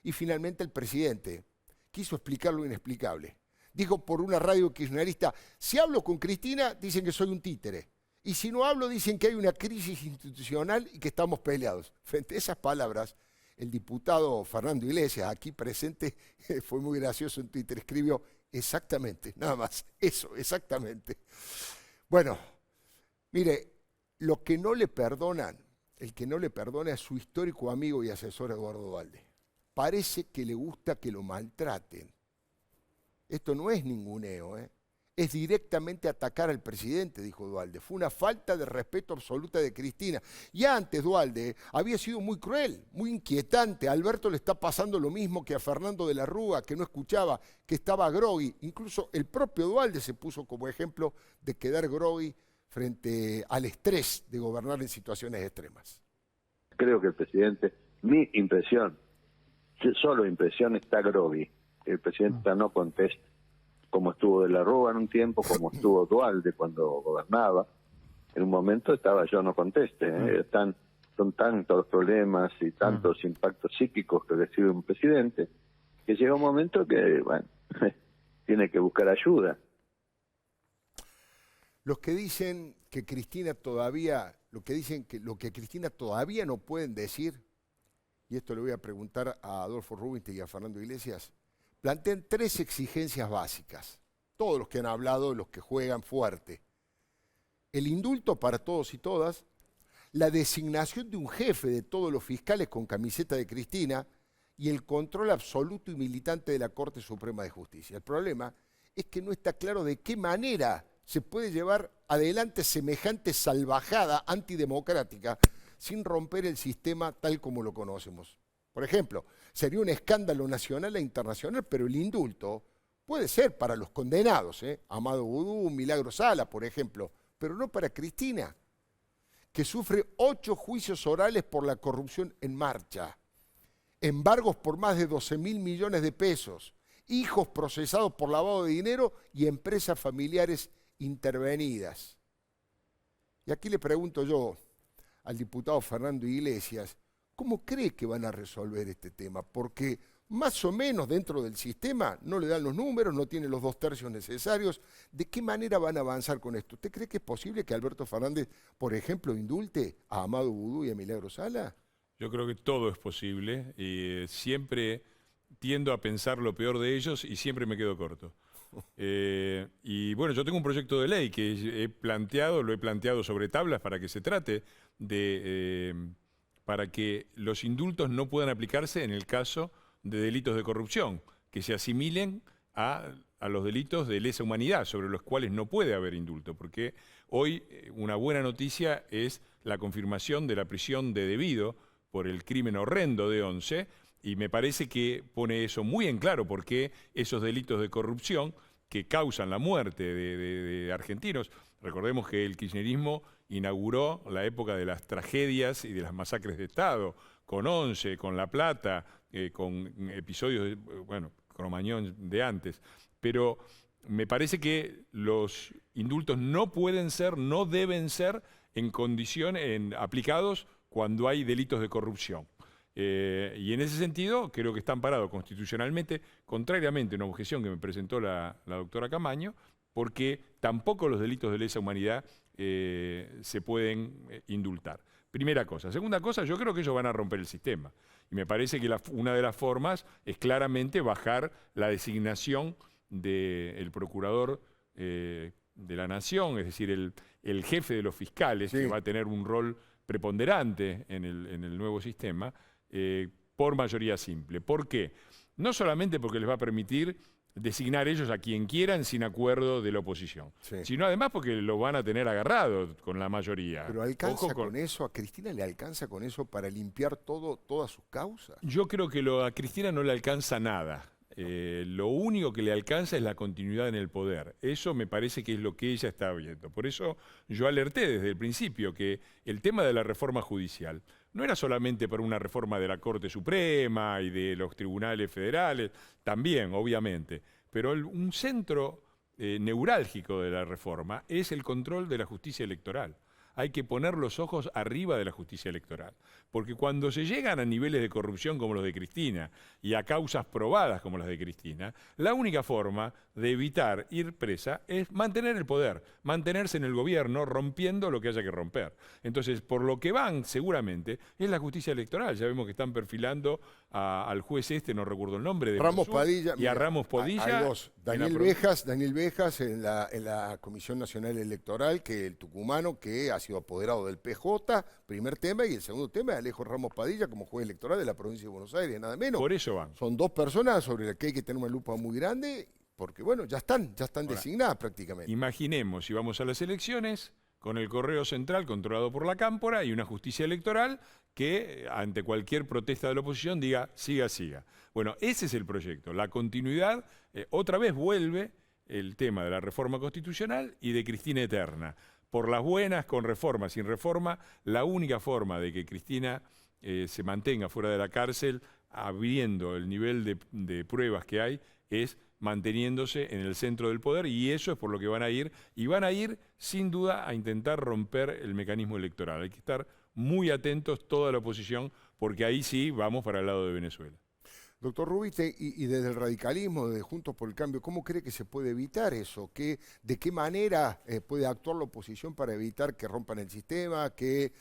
Y finalmente el presidente quiso explicar lo inexplicable. Dijo por una radio kirchnerista, si hablo con Cristina dicen que soy un títere. Y si no hablo dicen que hay una crisis institucional y que estamos peleados. Frente a esas palabras, el diputado Fernando Iglesias, aquí presente, fue muy gracioso en Twitter, escribió exactamente, nada más, eso, exactamente. Bueno, mire, lo que no le perdonan, el que no le perdona es su histórico amigo y asesor Eduardo Duhalde. Parece que le gusta que lo maltraten. Esto no es ninguneo, es directamente atacar al presidente, dijo Duhalde. Fue una falta de respeto absoluta de Cristina. Y antes Duhalde había sido muy cruel, muy inquietante. A Alberto le está pasando lo mismo que a Fernando de la Rúa, que no escuchaba, que estaba groggy. Incluso el propio Duhalde se puso como ejemplo de quedar groggy frente al estrés de gobernar en situaciones extremas. Creo que el presidente, mi impresión, solo impresión, está groggy. El presidente no contesta, como estuvo de la Rúa en un tiempo, como estuvo Duhalde cuando gobernaba. En un momento estaba yo no conteste. Son tantos los problemas y tantos impactos psíquicos que recibe un presidente, que llega un momento que, bueno, tiene que buscar ayuda. Los que dicen que Cristina todavía, lo que Cristina todavía no pueden decir, y esto le voy a preguntar a Adolfo Rubinstein y a Fernando Iglesias, plantean 3 exigencias básicas. Todos los que han hablado, los que juegan fuerte. El indulto para todos y todas, la designación de un jefe de todos los fiscales con camiseta de Cristina y el control absoluto y militante de la Corte Suprema de Justicia. El problema es que no está claro de qué manera se puede llevar adelante semejante salvajada antidemocrática sin romper el sistema tal como lo conocemos. Por ejemplo, sería un escándalo nacional e internacional, pero el indulto puede ser para los condenados, Amado Vudú, Milagro Sala, por ejemplo, pero no para Cristina, que sufre 8 juicios orales por la corrupción en marcha, embargos por más de 12.000 millones de pesos, hijos procesados por lavado de dinero y empresas familiares intervenidas. Y aquí le pregunto yo al diputado Fernando Iglesias, ¿cómo cree que van a resolver este tema? Porque más o menos dentro del sistema no le dan los números, no tiene los 2/3 necesarios. ¿De qué manera van a avanzar con esto? ¿Usted cree que es posible que Alberto Fernández, por ejemplo, indulte a Amado Vudú y a Milagro Sala? Yo creo que todo es posible y siempre tiendo a pensar lo peor de ellos y siempre me quedo corto. Y bueno, yo tengo un proyecto de ley que lo he planteado sobre tablas para que se trate de... para que los indultos no puedan aplicarse en el caso de delitos de corrupción, que se asimilen a los delitos de lesa humanidad, sobre los cuales no puede haber indulto, porque hoy una buena noticia es la confirmación de la prisión de debido por el crimen horrendo de Once, y me parece que pone eso muy en claro, porque esos delitos de corrupción que causan la muerte de argentinos, recordemos que el kirchnerismo inauguró la época de las tragedias y de las masacres de Estado, con Once, con La Plata, con episodios, bueno, Cromañón de antes. Pero me parece que los indultos no pueden ser, no deben ser aplicados cuando hay delitos de corrupción. Y en ese sentido creo que está amparado constitucionalmente, contrariamente a una objeción que me presentó la doctora Camaño, porque tampoco los delitos de lesa humanidad se pueden indultar. Primera cosa. Segunda cosa, yo creo que ellos van a romper el sistema. Y me parece que una de las formas es claramente bajar la designación del procurador de la Nación, es decir, el jefe de los fiscales, que va a tener un rol preponderante en el nuevo sistema, por mayoría simple. ¿Por qué? No solamente porque les va a permitir designar ellos a quien quieran sin acuerdo de la oposición, sino además porque lo van a tener agarrado con la mayoría. ¿Pero alcanza con eso? ¿A Cristina le alcanza con eso para limpiar todas sus causas? Yo creo que a Cristina no le alcanza nada. lo único que le alcanza es la continuidad en el poder. Eso me parece que es lo que ella está viendo. Por eso yo alerté desde el principio que el tema de la reforma judicial no era solamente para una reforma de la Corte Suprema y de los tribunales federales, también, obviamente, pero un centro neurálgico de la reforma es el control de la justicia electoral. Hay que poner los ojos arriba de la justicia electoral. Porque cuando se llegan a niveles de corrupción como los de Cristina y a causas probadas como las de Cristina, la única forma de evitar ir presa es mantener el poder, mantenerse en el gobierno rompiendo lo que haya que romper. Entonces, por lo que van seguramente es la justicia electoral. Ya vemos que están perfilando al juez no recuerdo el nombre, de Ramos Mersul, Padilla. y a Ramos Padilla. Hay dos. Daniel Bejas en la Comisión Nacional Electoral, que el tucumano que ha sido apoderado del PJ, primer tema, y el segundo tema es Alejo Ramos Padilla como juez electoral de la provincia de Buenos Aires, nada menos. Por eso van. Son dos personas sobre las que hay que tener una lupa muy grande, porque bueno, ya están Ahora, designadas prácticamente. Imaginemos si vamos a las elecciones con el Correo Central controlado por la Cámpora y una justicia electoral que ante cualquier protesta de la oposición diga siga, siga. Bueno, ese es el proyecto, la continuidad. Otra vez vuelve el tema de la reforma constitucional y de Cristina Eterna. Por las buenas, con reforma, sin reforma, la única forma de que Cristina se mantenga fuera de la cárcel, habiendo el nivel de pruebas que hay, es manteniéndose en el centro del poder, y eso es por lo que van a ir, y van a ir sin duda a intentar romper el mecanismo electoral. Hay que estar muy atentos toda la oposición, porque ahí sí vamos para el lado de Venezuela. Doctor Rubinstein, y desde el radicalismo, desde Juntos por el Cambio, ¿cómo cree que se puede evitar eso? ¿De qué manera puede actuar la oposición para evitar que rompan el sistema, que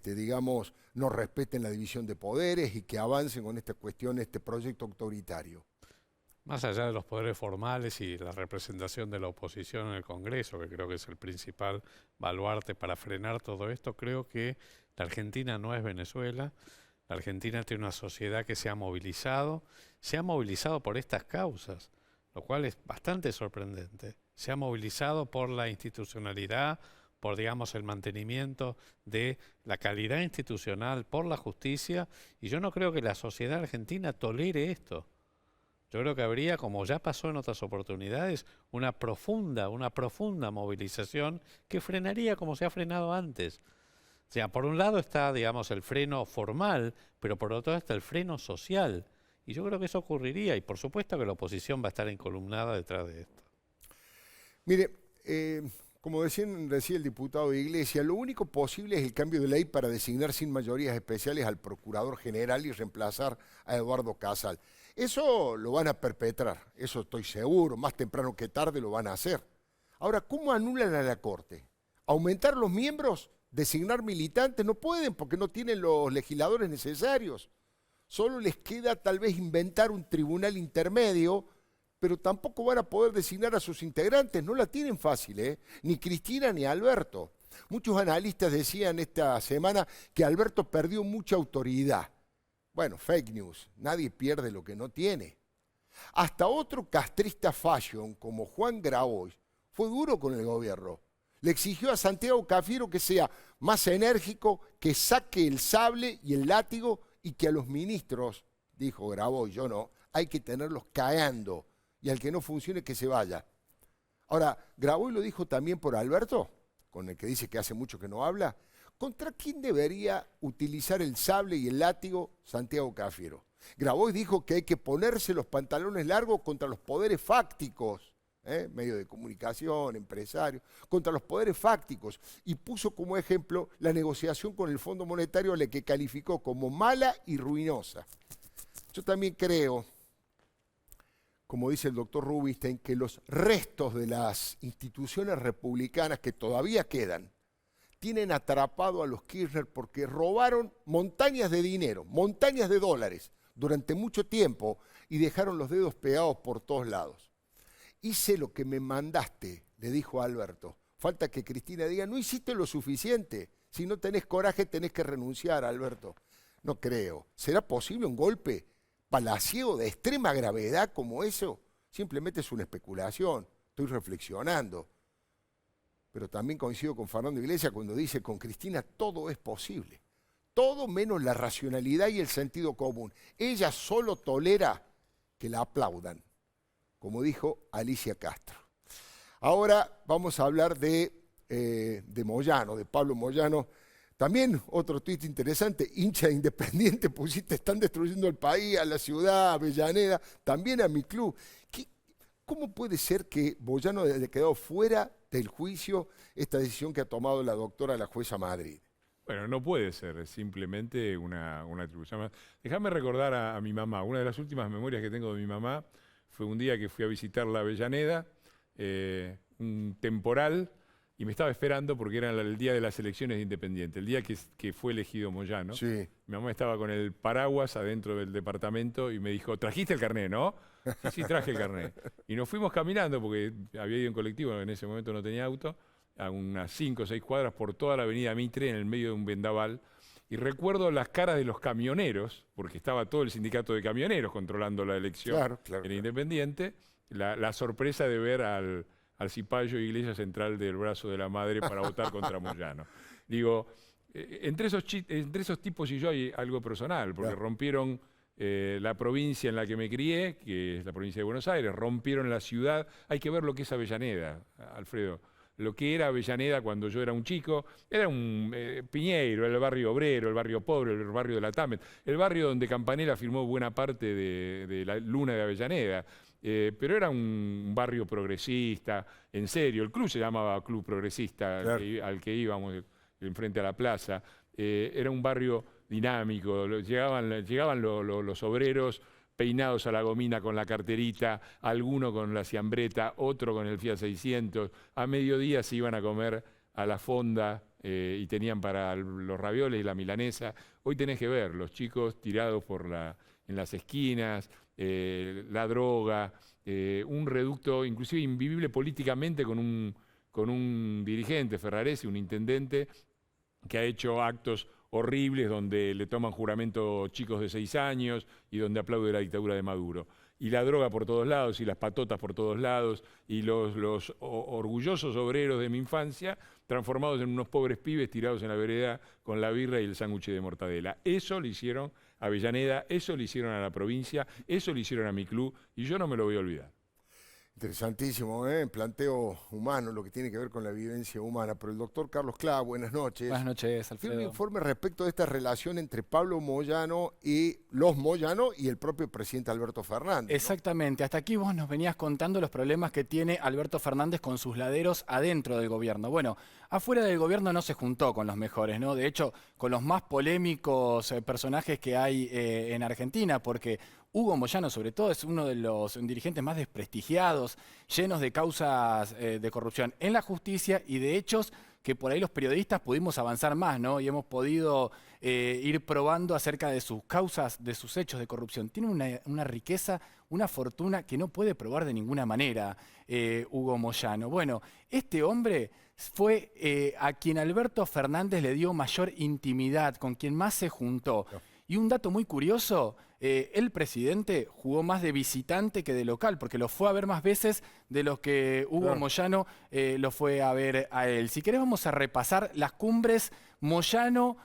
digamos, no respeten la división de poderes y que avancen con esta cuestión, este proyecto autoritario? Más allá de los poderes formales y la representación de la oposición en el Congreso, que creo que es el principal baluarte para frenar todo esto, creo que la Argentina no es Venezuela. La Argentina tiene una sociedad que se ha movilizado por estas causas, lo cual es bastante sorprendente. Se ha movilizado por la institucionalidad, por, digamos, el mantenimiento de la calidad institucional, por la justicia, y yo no creo que la sociedad argentina tolere esto. Yo creo que habría, como ya pasó en otras oportunidades, una profunda movilización que frenaría como se ha frenado antes. O sea, por un lado está, digamos, el freno formal, pero por otro lado está el freno social. Y yo creo que eso ocurriría, y por supuesto que la oposición va a estar encolumnada detrás de esto. Mire, como decía el diputado Iglesias, lo único posible es el cambio de ley para designar sin mayorías especiales al Procurador General y reemplazar a Eduardo Casal. Eso lo van a perpetrar, eso estoy seguro, más temprano que tarde lo van a hacer. Ahora, ¿cómo anulan a la Corte? ¿Aumentar los miembros? ¿Designar militantes? No pueden porque no tienen los legisladores necesarios. Solo les queda tal vez inventar un tribunal intermedio, pero tampoco van a poder designar a sus integrantes. No la tienen fácil, ni Cristina ni Alberto. Muchos analistas decían esta semana que Alberto perdió mucha autoridad. Bueno, fake news, nadie pierde lo que no tiene. Hasta otro castrista fashion como Juan Grabois fue duro con el gobierno. Le exigió a Santiago Cafiero que sea más enérgico, que saque el sable y el látigo y que a los ministros, dijo Grabois, yo no, hay que tenerlos cagando y al que no funcione que se vaya. Ahora, Grabois lo dijo también por Alberto, con el que dice que hace mucho que no habla. ¿Contra quién debería utilizar el sable y el látigo Santiago Cafiero? Grabois dijo que hay que ponerse los pantalones largos contra los poderes fácticos, medios de comunicación, empresarios, contra los poderes fácticos, y puso como ejemplo la negociación con el Fondo Monetario, a la que calificó como mala y ruinosa. Yo también creo, como dice el doctor Rubinstein, que los restos de las instituciones republicanas que todavía quedan tienen atrapado a los Kirchner porque robaron montañas de dinero, montañas de dólares durante mucho tiempo y dejaron los dedos pegados por todos lados. Hice lo que me mandaste, le dijo a Alberto. Falta que Cristina diga, no hiciste lo suficiente. Si no tenés coraje, tenés que renunciar, Alberto. No creo. ¿Será posible un golpe palaciego de extrema gravedad como eso? Simplemente es una especulación. Estoy reflexionando. Pero también coincido con Fernando Iglesias cuando dice, con Cristina todo es posible. Todo menos la racionalidad y el sentido común. Ella solo tolera que la aplaudan, como dijo Alicia Castro. Ahora vamos a hablar de Moyano, de Pablo Moyano. También otro tuit interesante, hincha Independiente, pusiste, están destruyendo el país, a la ciudad, a Avellaneda, también a mi club. ¿Cómo puede ser que Moyano haya quedado fuera del juicio esta decisión que ha tomado la doctora, la jueza Madrid? Bueno, no puede ser, es simplemente una atribución. Déjame recordar a mi mamá. Una de las últimas memorias que tengo de mi mamá fue un día que fui a visitar la Avellaneda, un temporal, y me estaba esperando porque era el día de las elecciones de Independiente, el día que fue elegido Moyano. Sí. Mi mamá estaba con el paraguas adentro del departamento y me dijo, ¿trajiste el carné, no? Sí, traje el carné. Y nos fuimos caminando, porque había ido en colectivo, en ese momento no tenía auto, a unas 5 o 6 cuadras por toda la avenida Mitre, en el medio de un vendaval. Y recuerdo las caras de los camioneros, porque estaba todo el sindicato de camioneros controlando la elección en Independiente, la sorpresa de ver al cipayo Iglesia Central del brazo de la madre para votar contra Moyano. Digo, entre esos tipos y yo hay algo personal, porque rompieron la provincia en la que me crié, que es la provincia de Buenos Aires, rompieron la ciudad. Hay que ver lo que es Avellaneda, Alfredo. Lo que era Avellaneda cuando yo era un chico, era un Piñeiro, el barrio obrero, el barrio pobre, el barrio de la Tamet, el barrio donde Campanella filmó buena parte de la Luna de Avellaneda. Pero era un barrio progresista, en serio. El club se llamaba Club Progresista, al que íbamos enfrente a la plaza. Era un barrio dinámico, llegaban los obreros peinados a la gomina con la carterita, alguno con la ciambreta, otro con el Fiat 600. A mediodía se iban a comer a la fonda y tenían para los ravioles y la milanesa. Hoy tenés que ver los chicos tirados en las esquinas, la droga, un reducto inclusive invivible políticamente con un dirigente, Ferraresi, un intendente, que ha hecho actos horribles donde le toman juramento chicos de 6 años y donde aplaude la dictadura de Maduro. Y la droga por todos lados, y las patotas por todos lados, y los orgullosos obreros de mi infancia transformados en unos pobres pibes tirados en la vereda con la birra y el sándwich de mortadela. Eso le hicieron a Avellaneda, eso le hicieron a la provincia, eso le hicieron a mi club, y yo no me lo voy a olvidar. Interesantísimo, planteo humano, lo que tiene que ver con la vivencia humana. Pero el doctor Carlos Clá, buenas noches. Buenas noches, Alfredo. Tiene un informe respecto de esta relación entre Pablo Moyano y los Moyano y el propio presidente Alberto Fernández, ¿no? Exactamente. Hasta aquí vos nos venías contando los problemas que tiene Alberto Fernández con sus laderos adentro del gobierno. Bueno, afuera del gobierno no se juntó con los mejores, ¿no? De hecho, con los más polémicos personajes que hay en Argentina, porque Hugo Moyano, sobre todo, es uno de los dirigentes más desprestigiados, llenos de causas de corrupción en la justicia y de hechos que por ahí los periodistas pudimos avanzar más, ¿no? Y hemos podido ir probando acerca de sus causas, de sus hechos de corrupción. Tiene una riqueza, una fortuna que no puede probar de ninguna manera Hugo Moyano. Bueno, este hombre fue a quien Alberto Fernández le dio mayor intimidad, con quien más se juntó. Y un dato muy curioso, el presidente jugó más de visitante que de local, porque lo fue a ver más veces de los que Hugo Moyano lo fue a ver a él. Si querés vamos a repasar las cumbres Moyano,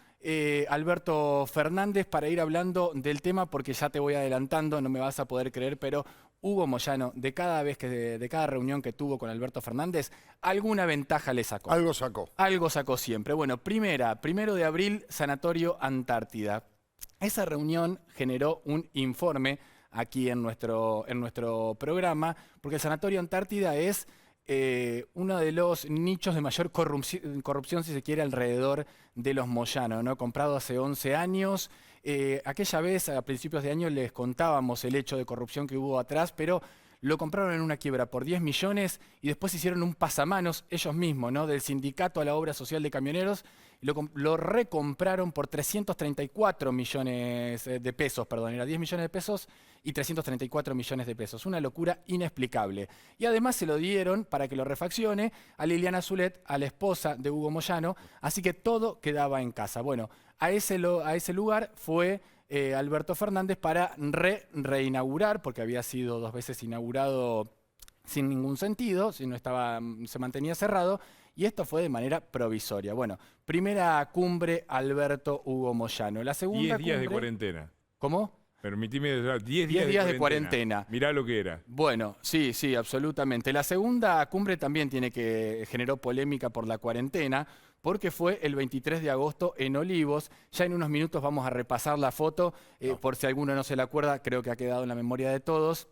Alberto Fernández para ir hablando del tema, porque ya te voy adelantando, no me vas a poder creer, pero Hugo Moyano, de cada reunión que tuvo con Alberto Fernández, alguna ventaja le sacó. Algo sacó. Algo sacó siempre. Bueno, 1 de abril, Sanatorio Antártida. Esa reunión generó un informe aquí en nuestro programa, porque el Sanatorio Antártida es uno de los nichos de mayor corrupción, si se quiere, alrededor de los Moyano, ¿no? Comprado hace 11 años. Aquella vez, a principios de año, les contábamos el hecho de corrupción que hubo atrás, pero lo compraron en una quiebra por 10 millones y después hicieron un pasamanos ellos mismos, ¿no? Del sindicato a la obra social de camioneros, y lo recompraron por 334 millones de pesos, perdón, era 10 millones de pesos y 334 millones de pesos. Una locura inexplicable. Y además se lo dieron para que lo refaccione a Liliana Zulet, a la esposa de Hugo Moyano, así que todo quedaba en casa. Bueno, a ese lugar fue Alberto Fernández para reinaugurar, porque había sido 2 veces inaugurado sin ningún sentido, si no se mantenía cerrado, y esto fue de manera provisoria. Bueno, primera cumbre Alberto Hugo Moyano. La segunda 10 días de cuarentena. ¿Cómo? Permitime, 10 10 días de cuarentena. Mirá lo que era. Bueno, sí, sí, absolutamente. La segunda cumbre también generó polémica por la cuarentena, porque fue el 23 de agosto en Olivos. Ya en unos minutos vamos a repasar la foto, por si alguno no se la acuerda, creo que ha quedado en la memoria de todos.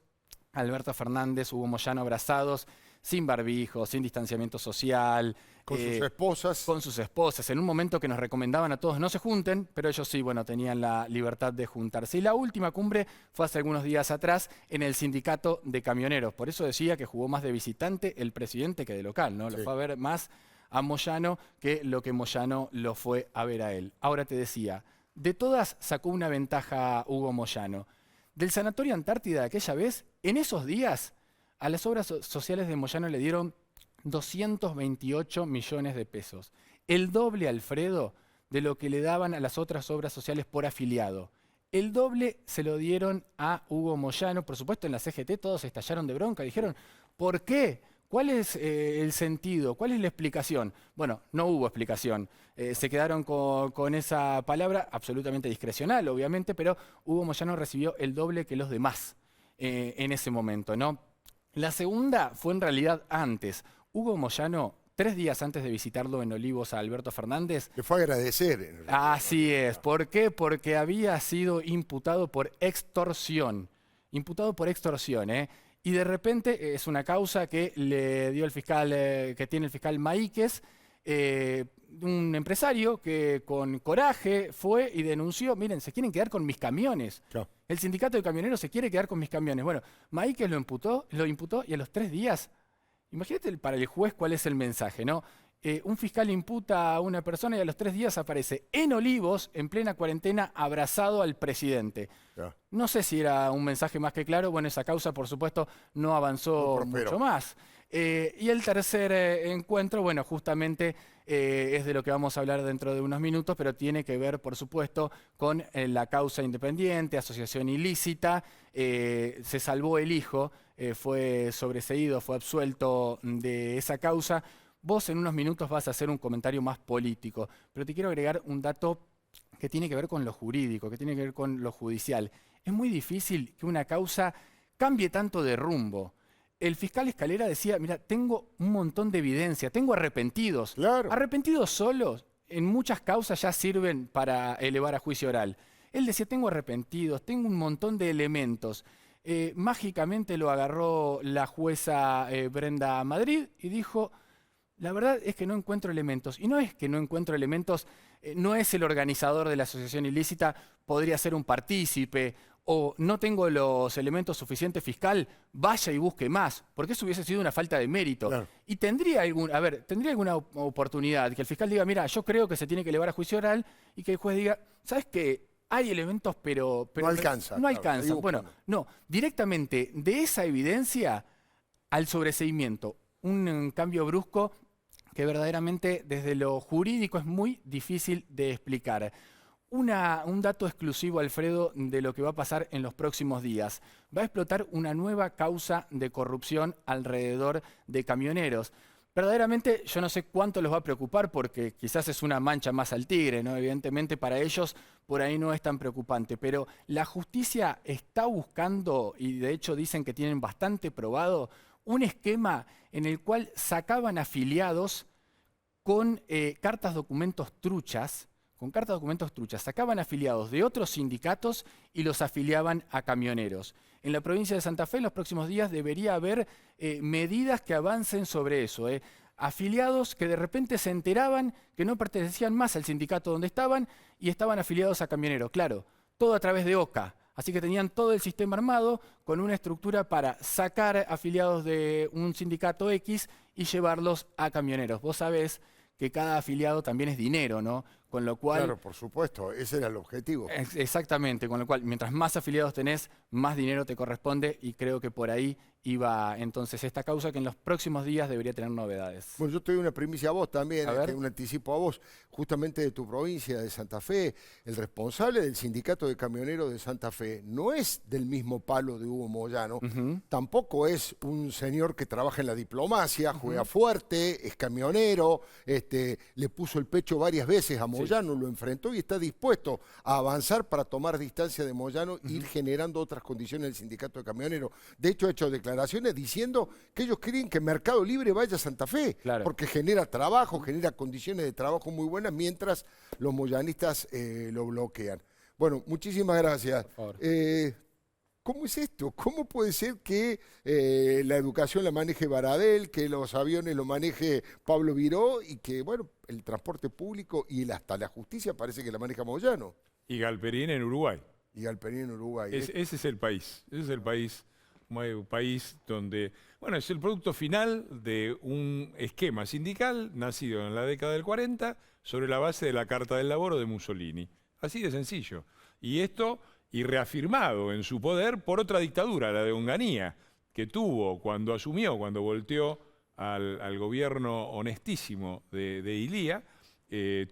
Alberto Fernández, Hugo Moyano abrazados, sin barbijo, sin distanciamiento social. Con sus esposas. Con sus esposas, en un momento que nos recomendaban a todos no se junten, pero ellos sí, bueno, tenían la libertad de juntarse. Y la última cumbre fue hace algunos días atrás en el sindicato de camioneros. Por eso decía que jugó más de visitante el presidente que de local, ¿no? Sí. Lo fue a ver más a Moyano que lo que Moyano lo fue a ver a él. Ahora te decía, de todas sacó una ventaja Hugo Moyano. Del Sanatorio Antártida de aquella vez, en esos días, a las obras sociales de Moyano le dieron 228 millones de pesos. El doble, Alfredo, de lo que le daban a las otras obras sociales por afiliado. El doble se lo dieron a Hugo Moyano. Por supuesto, en la CGT todos estallaron de bronca. Dijeron, ¿por qué? ¿Cuál es el sentido? ¿Cuál es la explicación? Bueno, no hubo explicación. Se quedaron con esa palabra absolutamente discrecional, obviamente, pero Hugo Moyano recibió el doble que los demás en ese momento, ¿no? La segunda fue en realidad antes. Hugo Moyano, 3 días antes de visitarlo en Olivos a Alberto Fernández. Le fue a agradecer. Así es. ¿Por qué? Porque había sido imputado por extorsión. Imputado por extorsión, ¿eh? Y de repente es una causa que le dio el fiscal, que tiene el fiscal Maíquez, un empresario que con coraje fue y denunció, miren, se quieren quedar con mis camiones. Claro. El sindicato de camioneros se quiere quedar con mis camiones. Bueno, Maíquez lo imputó y a los 3 días, imagínate para el juez cuál es el mensaje, ¿no? Un fiscal imputa a una persona y a los 3 días aparece en Olivos, en plena cuarentena, abrazado al presidente. Claro. No sé si era un mensaje más que claro. Bueno, esa causa, por supuesto, no avanzó mucho más. Y el tercer encuentro, bueno, justamente es de lo que vamos a hablar dentro de unos minutos, pero tiene que ver, por supuesto, con la causa independiente, asociación ilícita. Se salvó el hijo, fue sobreseído, fue absuelto de esa causa. Vos en unos minutos vas a hacer un comentario más político, pero te quiero agregar un dato que tiene que ver con lo jurídico, que tiene que ver con lo judicial. Es muy difícil que una causa cambie tanto de rumbo. El fiscal Escalera decía, mira, tengo un montón de evidencia, tengo arrepentidos. Claro. Arrepentidos solos, en muchas causas ya sirven para elevar a juicio oral. Él decía, tengo arrepentidos, tengo un montón de elementos. Mágicamente lo agarró la jueza Brenda Madrid y dijo, la verdad es que no encuentro elementos. Y no es que no encuentro elementos, no es el organizador de la asociación ilícita, podría ser un partícipe, o no tengo los elementos suficientes fiscal, vaya y busque más, porque eso hubiese sido una falta de mérito. Claro. Y tendría alguna oportunidad que el fiscal diga, mira, yo creo que se tiene que elevar a juicio oral, y que el juez diga, ¿sabes qué? Hay elementos, pero no alcanza. No alcanza. Bueno, no, directamente de esa evidencia al sobreseimiento, un cambio brusco que verdaderamente desde lo jurídico es muy difícil de explicar. Un dato exclusivo, Alfredo, de lo que va a pasar en los próximos días. Va a explotar una nueva causa de corrupción alrededor de camioneros. Verdaderamente yo no sé cuánto los va a preocupar porque quizás es una mancha más al tigre, ¿no? Evidentemente para ellos por ahí no es tan preocupante, pero la justicia está buscando, y de hecho dicen que tienen bastante probado, un esquema en el cual sacaban afiliados con cartas documentos truchas, sacaban afiliados de otros sindicatos y los afiliaban a camioneros. En la provincia de Santa Fe en los próximos días debería haber medidas que avancen sobre eso. Afiliados que de repente se enteraban que no pertenecían más al sindicato donde estaban y estaban afiliados a camioneros. Claro, todo a través de OCA. Así que tenían todo el sistema armado con una estructura para sacar afiliados de un sindicato X y llevarlos a camioneros. Vos sabés que cada afiliado también es dinero, ¿no? Con lo cual... Claro, por supuesto, ese era el objetivo. Exactamente, con lo cual, mientras más afiliados tenés, más dinero te corresponde, y creo que por ahí iba entonces esta causa que en los próximos días debería tener novedades. Bueno, yo te doy una primicia a vos también, un anticipo a vos, justamente de tu provincia de Santa Fe. El responsable del sindicato de camioneros de Santa Fe no es del mismo palo de Hugo Moyano, tampoco es un señor que trabaja en la diplomacia, juega fuerte, es camionero, le puso el pecho varias veces a Moyano lo enfrentó y está dispuesto a avanzar para tomar distancia de Moyano e ir generando otras condiciones en el sindicato de camioneros. De hecho, ha hecho declaraciones diciendo que ellos quieren que Mercado Libre vaya a Santa Fe, porque genera trabajo, genera condiciones de trabajo muy buenas, mientras los moyanistas lo bloquean. Bueno, muchísimas gracias. ¿Cómo es esto? ¿Cómo puede ser que la educación la maneje Baradel, que los aviones lo maneje Pablo Viró y que, bueno, el transporte público y hasta la justicia parece que la maneja Moyano? Y Galperín en Uruguay. Y Galperín en Uruguay. Ese es el país. Ese es el país. Un país donde, bueno, es el producto final de un esquema sindical nacido en la década del 40 sobre la base de la Carta del Laboro de Mussolini. Así de sencillo. Y esto... y reafirmado en su poder por otra dictadura, la de Onganía, que tuvo cuando asumió, cuando volteó al gobierno honestísimo de Ilía,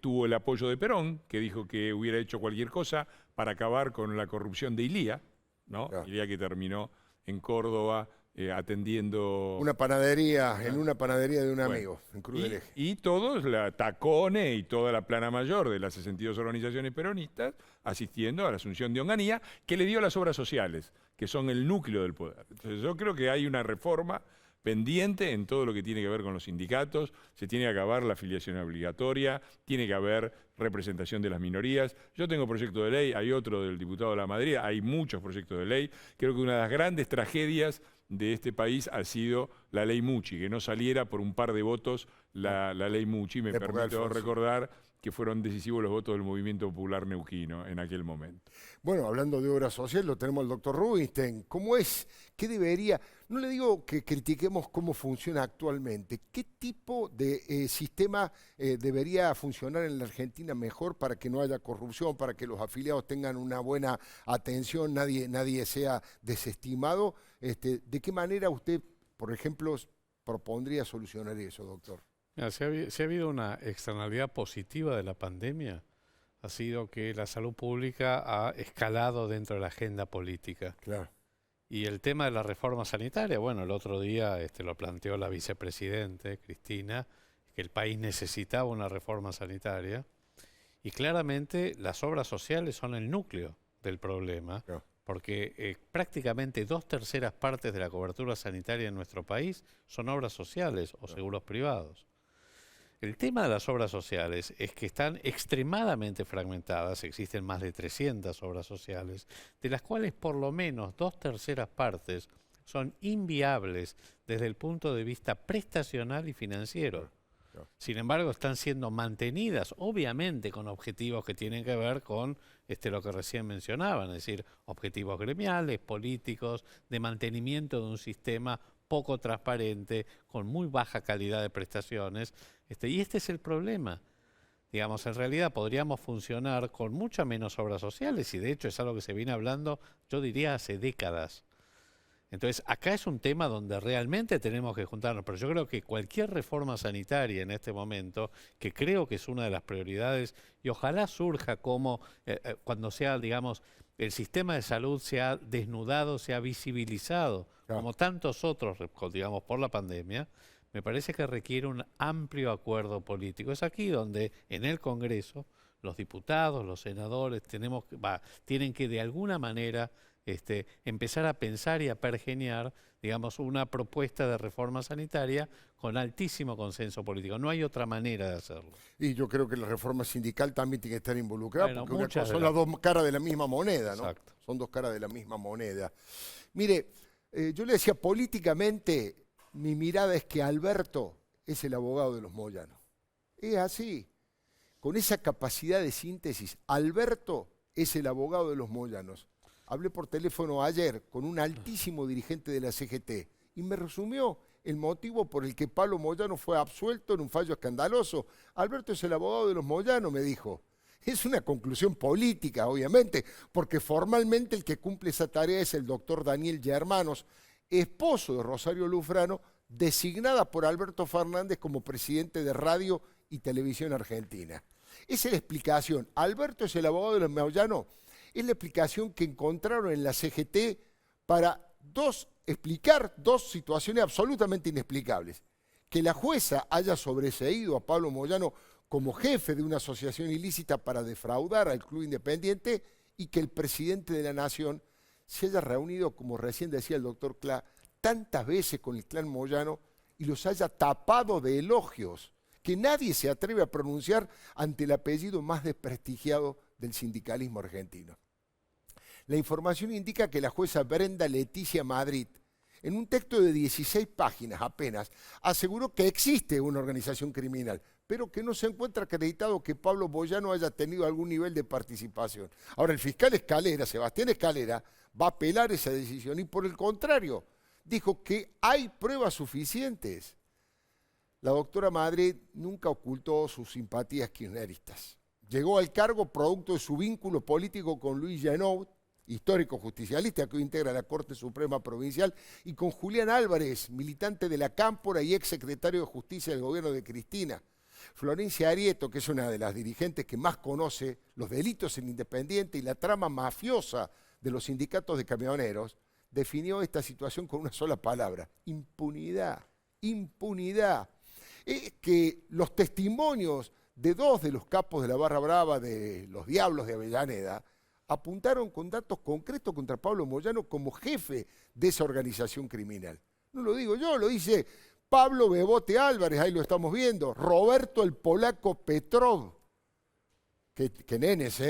tuvo el apoyo de Perón, que dijo que hubiera hecho cualquier cosa para acabar con la corrupción de Ilía, ¿no? Claro. Ilía que terminó en Córdoba atendiendo... Una panadería, en una panadería de un amigo, en Cruz del Eje. Y todos, la Tacone y toda la plana mayor de las 62 organizaciones peronistas, asistiendo a la asunción de Onganía, que le dio las obras sociales, que son el núcleo del poder. Entonces yo creo que hay una reforma pendiente en todo lo que tiene que ver con los sindicatos, se tiene que acabar la afiliación obligatoria, tiene que haber representación de las minorías. Yo tengo proyecto de ley, hay otro del diputado de la Madrid, hay muchos proyectos de ley. Creo que una de las grandes tragedias de este país ha sido la ley Mucci, que no saliera por un par de votos la ley Mucci. Me permito recordar que fueron decisivos los votos del Movimiento Popular Neuquino en aquel momento. Bueno, hablando de obra social, lo tenemos al doctor Rubinstein. ¿Cómo es? ¿Qué debería? No le digo que critiquemos cómo funciona actualmente. ¿Qué tipo de sistema debería funcionar en la Argentina mejor para que no haya corrupción, para que los afiliados tengan una buena atención, nadie sea desestimado? ¿De qué manera usted, por ejemplo, propondría solucionar eso, doctor? Mira, si ha habido una externalidad positiva de la pandemia, ha sido que la salud pública ha escalado dentro de la agenda política. Claro. Y el tema de la reforma sanitaria, bueno, el otro día lo planteó la vicepresidente, Cristina, que el país necesitaba una reforma sanitaria. Y claramente las obras sociales son el núcleo del problema, claro, porque prácticamente 2/3 partes de la cobertura sanitaria en nuestro país son obras sociales o seguros privados. El tema de las obras sociales es que están extremadamente fragmentadas, existen más de 300 obras sociales, de las cuales por lo menos 2/3 partes son inviables desde el punto de vista prestacional y financiero. Sin embargo, están siendo mantenidas, obviamente, con objetivos que tienen que ver con lo que recién mencionaban, es decir, objetivos gremiales, políticos, de mantenimiento de un sistema poco transparente, con muy baja calidad de prestaciones, y este es el problema. Digamos, en realidad podríamos funcionar con muchas menos obras sociales, y de hecho es algo que se viene hablando, yo diría, hace décadas. Entonces, acá es un tema donde realmente tenemos que juntarnos, pero yo creo que cualquier reforma sanitaria en este momento, que creo que es una de las prioridades, y ojalá surja como cuando sea, digamos, el sistema de salud se ha desnudado, se ha visibilizado, claro, como tantos otros, digamos, por la pandemia, me parece que requiere un amplio acuerdo político. Es aquí donde en el Congreso los diputados, los senadores, tienen que de alguna manera empezar a pensar y a pergeñar, digamos, una propuesta de reforma sanitaria con altísimo consenso político. No hay otra manera de hacerlo. Y yo creo que la reforma sindical también tiene que estar involucrada, bueno, porque una cosa son las dos caras de la misma moneda, ¿no? Exacto. Son dos caras de la misma moneda. Mire, yo le decía, políticamente, mi mirada es que Alberto es el abogado de los moyanos. Es así. Con esa capacidad de síntesis, Alberto es el abogado de los moyanos. Hablé por teléfono ayer con un altísimo dirigente de la CGT y me resumió el motivo por el que Pablo Moyano fue absuelto en un fallo escandaloso. Alberto es el abogado de los moyanos, me dijo. Es una conclusión política, obviamente, porque formalmente el que cumple esa tarea es el doctor Daniel Germanos, esposo de Rosario Lufrano, designada por Alberto Fernández como presidente de Radio y Televisión Argentina. Esa es la explicación. Alberto es el abogado de los moyanos. Es la explicación que encontraron en la CGT para explicar dos situaciones absolutamente inexplicables. Que la jueza haya sobreseído a Pablo Moyano como jefe de una asociación ilícita para defraudar al Club Independiente y que el presidente de la Nación se haya reunido, como recién decía el doctor Clá, tantas veces con el clan Moyano y los haya tapado de elogios que nadie se atreve a pronunciar ante el apellido más desprestigiado del sindicalismo argentino. La información indica que la jueza Brenda Leticia Madrid, en un texto de 16 páginas apenas, aseguró que existe una organización criminal, pero que no se encuentra acreditado que Pablo Moyano haya tenido algún nivel de participación. Ahora, el fiscal Escalera, Sebastián Escalera, va a apelar esa decisión y por el contrario, dijo que hay pruebas suficientes. La doctora Madrid nunca ocultó sus simpatías kirchneristas. Llegó al cargo producto de su vínculo político con Luis Genoud, histórico justicialista que hoy integra la Corte Suprema Provincial, y con Julián Álvarez, militante de la Cámpora y ex secretario de Justicia del gobierno de Cristina. Florencia Arieto, que es una de las dirigentes que más conoce los delitos en Independiente y la trama mafiosa de los sindicatos de camioneros, definió esta situación con una sola palabra: impunidad. Impunidad. Es que los testimonios de dos de los capos de la barra brava de los Diablos de Avellaneda apuntaron con datos concretos contra Pablo Moyano como jefe de esa organización criminal. No lo digo yo, lo dice Pablo Bebote Álvarez, ahí lo estamos viendo, Roberto el Polaco Petrov, que nenes,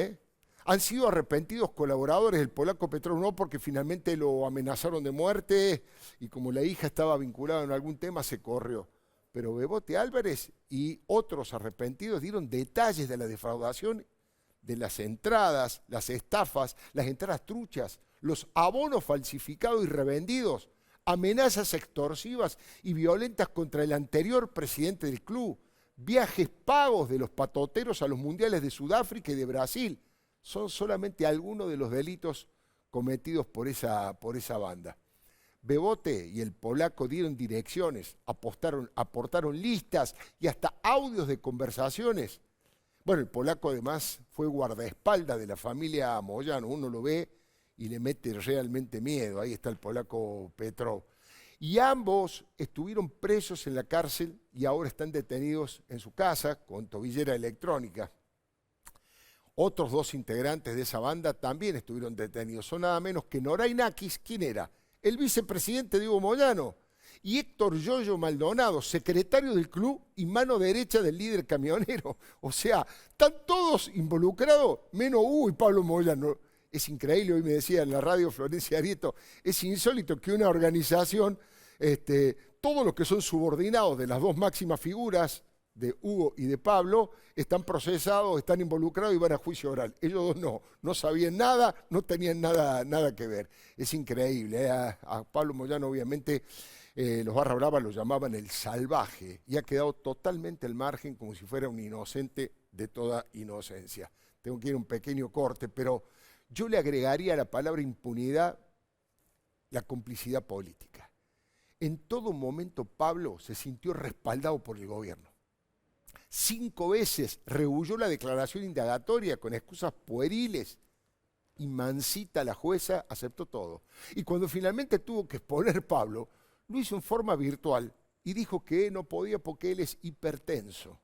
han sido arrepentidos colaboradores del Polaco Petrov, no porque finalmente lo amenazaron de muerte y como la hija estaba vinculada en algún tema se corrió. Pero Bebote Álvarez y otros arrepentidos dieron detalles de la defraudación, de las entradas, las estafas, las entradas truchas, los abonos falsificados y revendidos, amenazas extorsivas y violentas contra el anterior presidente del club, viajes pagos de los patoteros a los mundiales de Sudáfrica y de Brasil. Son solamente algunos de los delitos cometidos por esa banda. Bebote y el Polaco dieron direcciones, aportaron listas y hasta audios de conversaciones. Bueno, el Polaco además fue guardaespaldas de la familia Moyano, uno lo ve y le mete realmente miedo. Ahí está el Polaco Petrov. Y ambos estuvieron presos en la cárcel y ahora están detenidos en su casa con tobillera electrónica. Otros dos integrantes de esa banda también estuvieron detenidos. Son nada menos que Noray Nakis, ¿quién era? El vicepresidente Diego Moyano, y Héctor Yoyo Maldonado, secretario del club y mano derecha del líder camionero. O sea, están todos involucrados, menos Hugo y Pablo Moyano. Es increíble, hoy me decía en la radio Florencia Arieto, es insólito que una organización, todos los que son subordinados de las dos máximas figuras, de Hugo y de Pablo, están procesados, están involucrados y van a juicio oral. Ellos dos no sabían nada, no tenían nada que ver. Es increíble. A Pablo Moyano, obviamente, los barra brava lo llamaban el salvaje y ha quedado totalmente al margen como si fuera un inocente de toda inocencia. Tengo que ir a un pequeño corte, pero yo le agregaría a la palabra impunidad la complicidad política. En todo momento Pablo se sintió respaldado por el gobierno. 5 veces rehuyó la declaración indagatoria con excusas pueriles y mansita la jueza aceptó todo. Y cuando finalmente tuvo que exponer Pablo, lo hizo en forma virtual y dijo que no podía porque él es hipertenso.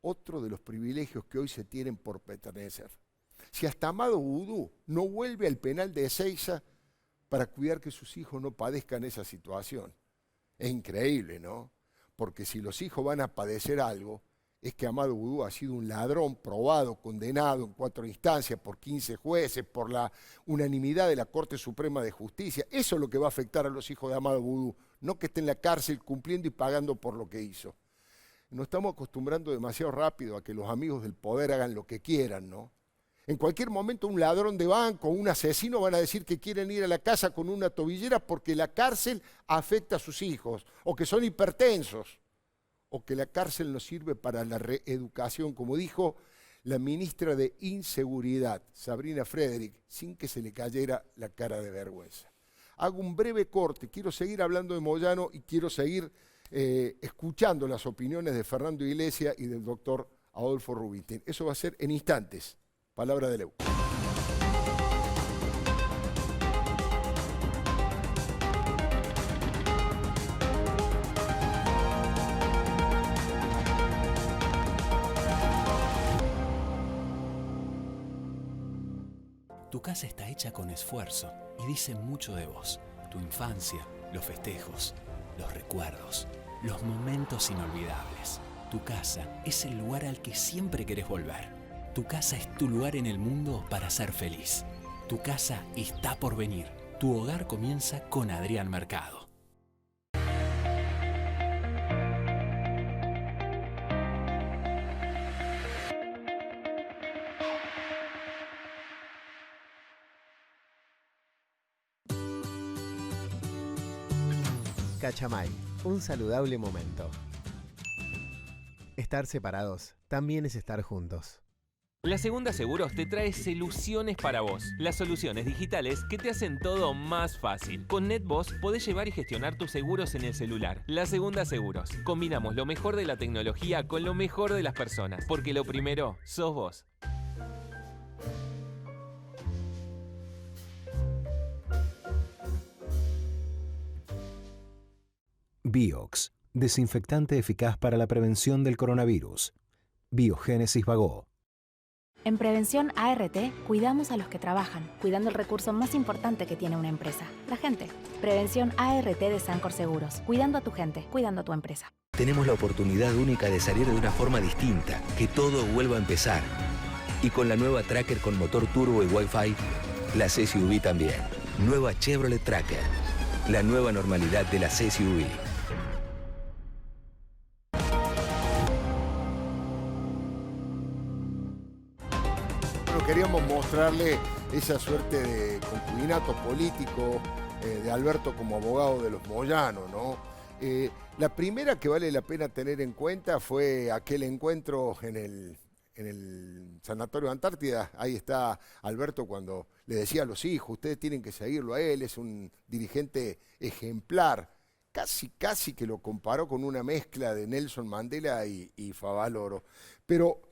Otro de los privilegios que hoy se tienen por pertenecer. Si hasta Amado Vudú no vuelve al penal de Ezeiza para cuidar que sus hijos no padezcan esa situación. Es increíble, ¿no? Porque si los hijos van a padecer algo, es que Amado Vudú ha sido un ladrón probado, condenado en 4 instancias por 15 jueces, por la unanimidad de la Corte Suprema de Justicia. Eso es lo que va a afectar a los hijos de Amado Vudú, no que esté en la cárcel cumpliendo y pagando por lo que hizo. Nos estamos acostumbrando demasiado rápido a que los amigos del poder hagan lo que quieran, ¿no? En cualquier momento un ladrón de banco o un asesino van a decir que quieren ir a la casa con una tobillera porque la cárcel afecta a sus hijos, o que son hipertensos, o que la cárcel no sirve para la reeducación, como dijo la ministra de Inseguridad, Sabrina Frederick, sin que se le cayera la cara de vergüenza. Hago un breve corte, quiero seguir hablando de Moyano y quiero seguir escuchando las opiniones de Fernando Iglesias y del doctor Adolfo Rubinstein. Eso va a ser en instantes. Palabra de Leuco. casa está hecha con esfuerzo y dice mucho de vos. Tu infancia, los festejos, los recuerdos, los momentos inolvidables. Tu casa es el lugar al que siempre querés volver. Tu casa es tu lugar en el mundo para ser feliz. Tu casa está por venir. Tu hogar comienza con Adrián Mercado. Cachamay, un saludable momento. Estar separados también es estar juntos. La Segunda Seguros te trae soluciones para vos. Las soluciones digitales que te hacen todo más fácil. Con NetVoz podés llevar y gestionar tus seguros en el celular. La Segunda Seguros. Combinamos lo mejor de la tecnología con lo mejor de las personas. Porque lo primero sos vos. Biox, desinfectante eficaz para la prevención del coronavirus. Biogénesis Bagó. En Prevención ART, cuidamos a los que trabajan, cuidando el recurso más importante que tiene una empresa, la gente. Prevención ART de Sancor Seguros, cuidando a tu gente, cuidando a tu empresa. Tenemos la oportunidad única de salir de una forma distinta, que todo vuelva a empezar. Y con la nueva Tracker con motor turbo y Wi-Fi, la SUV también. Nueva Chevrolet Tracker, la nueva normalidad de las SUV. Queríamos mostrarle esa suerte de concubinato político de Alberto como abogado de los Moyano, ¿no? La primera que vale la pena tener en cuenta fue aquel encuentro en el Sanatorio Antártida. Ahí está Alberto cuando le decía a los hijos, ustedes tienen que seguirlo a él, es un dirigente ejemplar. Casi que lo comparó con una mezcla de Nelson Mandela y Favaloro. Pero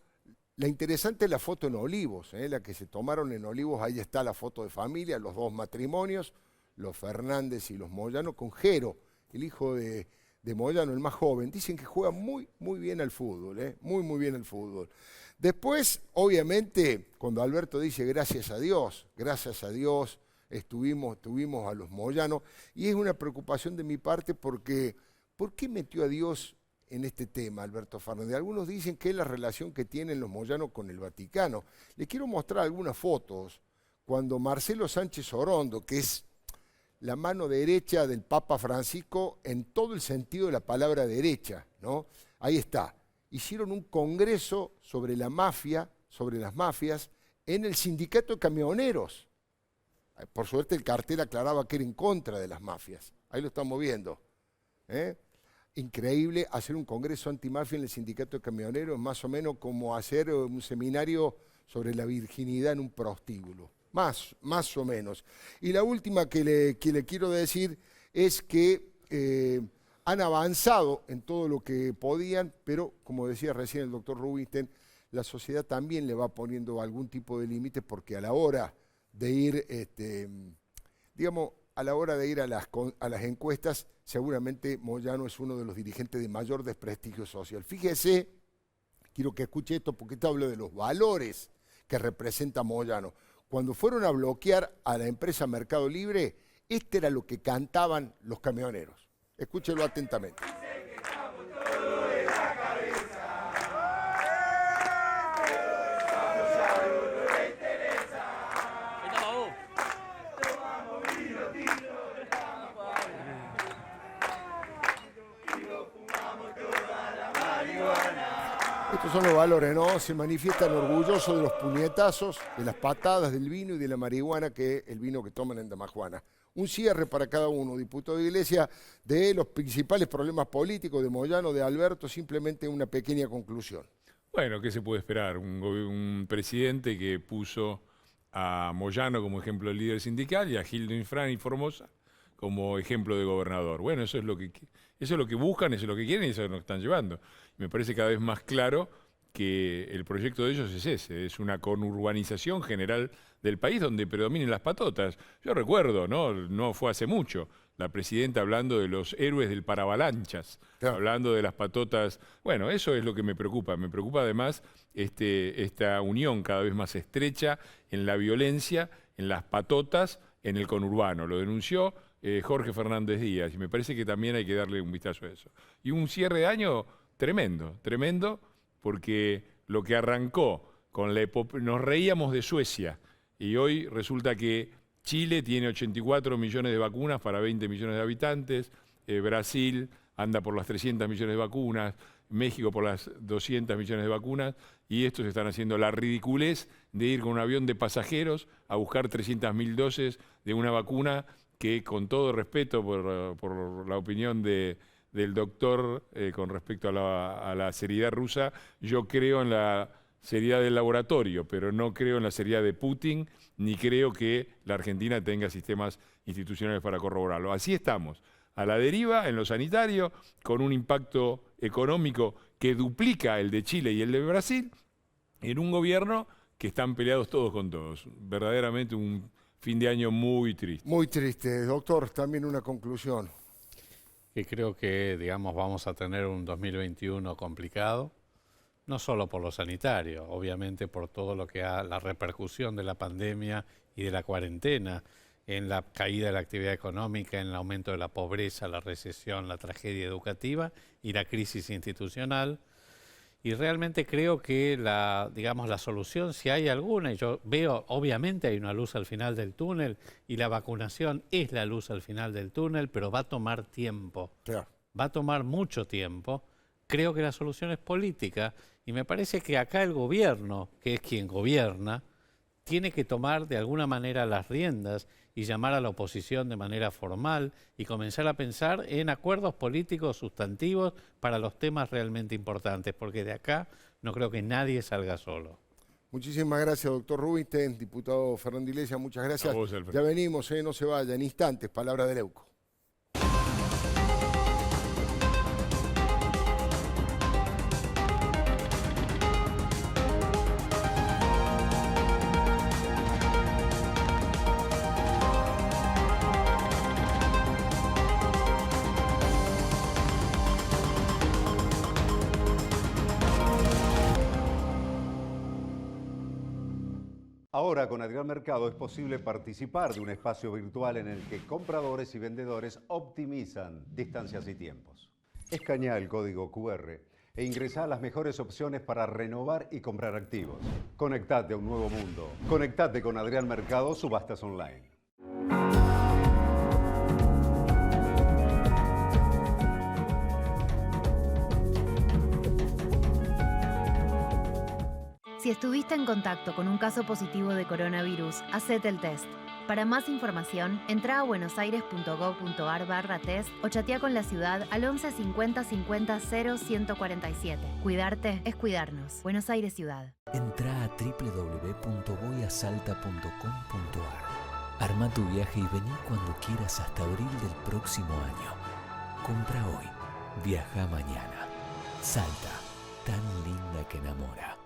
la interesante es la foto en Olivos, la que se tomaron en Olivos. Ahí está la foto de familia, los dos matrimonios, los Fernández y los Moyano, con Jero, el hijo de Moyano, el más joven. Dicen que juega muy bien al fútbol, muy bien al fútbol. Después, obviamente, cuando Alberto dice gracias a Dios, tuvimos a los Moyano, y es una preocupación de mi parte porque, ¿por qué metió a Dios en este tema, Alberto Fernández? Algunos dicen que es la relación que tienen los Moyano con el Vaticano. Les quiero mostrar algunas fotos cuando Marcelo Sánchez Orondo, que es la mano derecha del Papa Francisco en todo el sentido de la palabra derecha, ¿no? Ahí está. Hicieron un congreso sobre la mafia, sobre las mafias, en el sindicato de camioneros. Por suerte el cartel aclaraba que era en contra de las mafias. Ahí lo estamos viendo. Increíble hacer un congreso antimafia en el sindicato de camioneros, más o menos como hacer un seminario sobre la virginidad en un prostíbulo, más o menos. Y la última que le quiero decir es que han avanzado en todo lo que podían, pero como decía recién el doctor Rubinstein, la sociedad también le va poniendo algún tipo de límite, porque a la hora de ir, a la hora de ir a las encuestas, seguramente Moyano es uno de los dirigentes de mayor desprestigio social. Fíjese, quiero que escuche esto porque te hablo de los valores que representa Moyano. Cuando fueron a bloquear a la empresa Mercado Libre, este era lo que cantaban los camioneros. Escúchelo atentamente. Estos son los valores, ¿no? Se manifiestan orgullosos de los puñetazos, de las patadas del vino y de la marihuana, que es el vino que toman en Damajuana. Un cierre para cada uno, diputado de Iglesia, de los principales problemas políticos de Moyano, de Alberto, simplemente una pequeña conclusión. Bueno, ¿qué se puede esperar? Un presidente que puso a Moyano como ejemplo de líder sindical y a Gildo Infran y Formosa como ejemplo de gobernador. Bueno, eso es lo que buscan, eso es lo que quieren y eso es lo que están llevando. Me parece cada vez más claro que el proyecto de ellos es ese, es una conurbanización general del país donde predominen las patotas. Yo recuerdo, no fue hace mucho, la presidenta hablando de los héroes del paravalanchas, hablando de las patotas. Bueno, eso es lo que me preocupa. Me preocupa además esta unión cada vez más estrecha en la violencia en las patotas en el conurbano. Lo denunció Jorge Fernández Díaz y me parece que también hay que darle un vistazo a eso. Y un cierre de año tremendo, tremendo, porque lo que arrancó con la nos reíamos de Suecia y hoy resulta que Chile tiene 84 millones de vacunas para 20 millones de habitantes, Brasil anda por las 300 millones de vacunas, México por las 200 millones de vacunas, y estos están haciendo la ridiculez de ir con un avión de pasajeros a buscar 300.000 dosis de una vacuna que, con todo respeto por la opinión del doctor con respecto a la seriedad rusa, yo creo en la seriedad del laboratorio, pero no creo en la seriedad de Putin, ni creo que la Argentina tenga sistemas institucionales para corroborarlo. Así estamos, a la deriva en lo sanitario, con un impacto económico que duplica el de Chile y el de Brasil, en un gobierno que están peleados todos con todos. Verdaderamente un fin de año muy triste. Muy triste. Doctor, también una conclusión. Que creo que, digamos, vamos a tener un 2021 complicado, no solo por lo sanitario, obviamente por todo lo que la repercusión de la pandemia y de la cuarentena, en la caída de la actividad económica, en el aumento de la pobreza, la recesión, la tragedia educativa y la crisis institucional. Y realmente creo que la solución, si hay alguna, y yo veo, obviamente hay una luz al final del túnel, y la vacunación es la luz al final del túnel, pero va a tomar tiempo. Claro. Va a tomar mucho tiempo. Creo que la solución es política, y me parece que acá el gobierno, que es quien gobierna, tiene que tomar de alguna manera las riendas y llamar a la oposición de manera formal y comenzar a pensar en acuerdos políticos sustantivos para los temas realmente importantes, porque de acá no creo que nadie salga solo. Muchísimas gracias, doctor Rubinstein, diputado Fernando Iglesias, muchas gracias. A vos, Alfredo. Ya venimos, no se vaya, en instantes, palabra de Leuco. Ahora con Adrián Mercado es posible participar de un espacio virtual en el que compradores y vendedores optimizan distancias y tiempos. Escanea el código QR e ingresá a las mejores opciones para renovar y comprar activos. Conectate a un nuevo mundo. Conectate con Adrián Mercado, subastas online. Si estuviste en contacto con un caso positivo de coronavirus, hacete el test. Para más información, entra a buenosaires.gov.ar/test o chatea con la ciudad al 11 50 50 0 147. Cuidarte es cuidarnos. Buenos Aires Ciudad. Entra a www.voyasalta.com.ar. Arma tu viaje y vení cuando quieras hasta abril del próximo año. Compra hoy, viaja mañana. Salta, tan linda que enamora.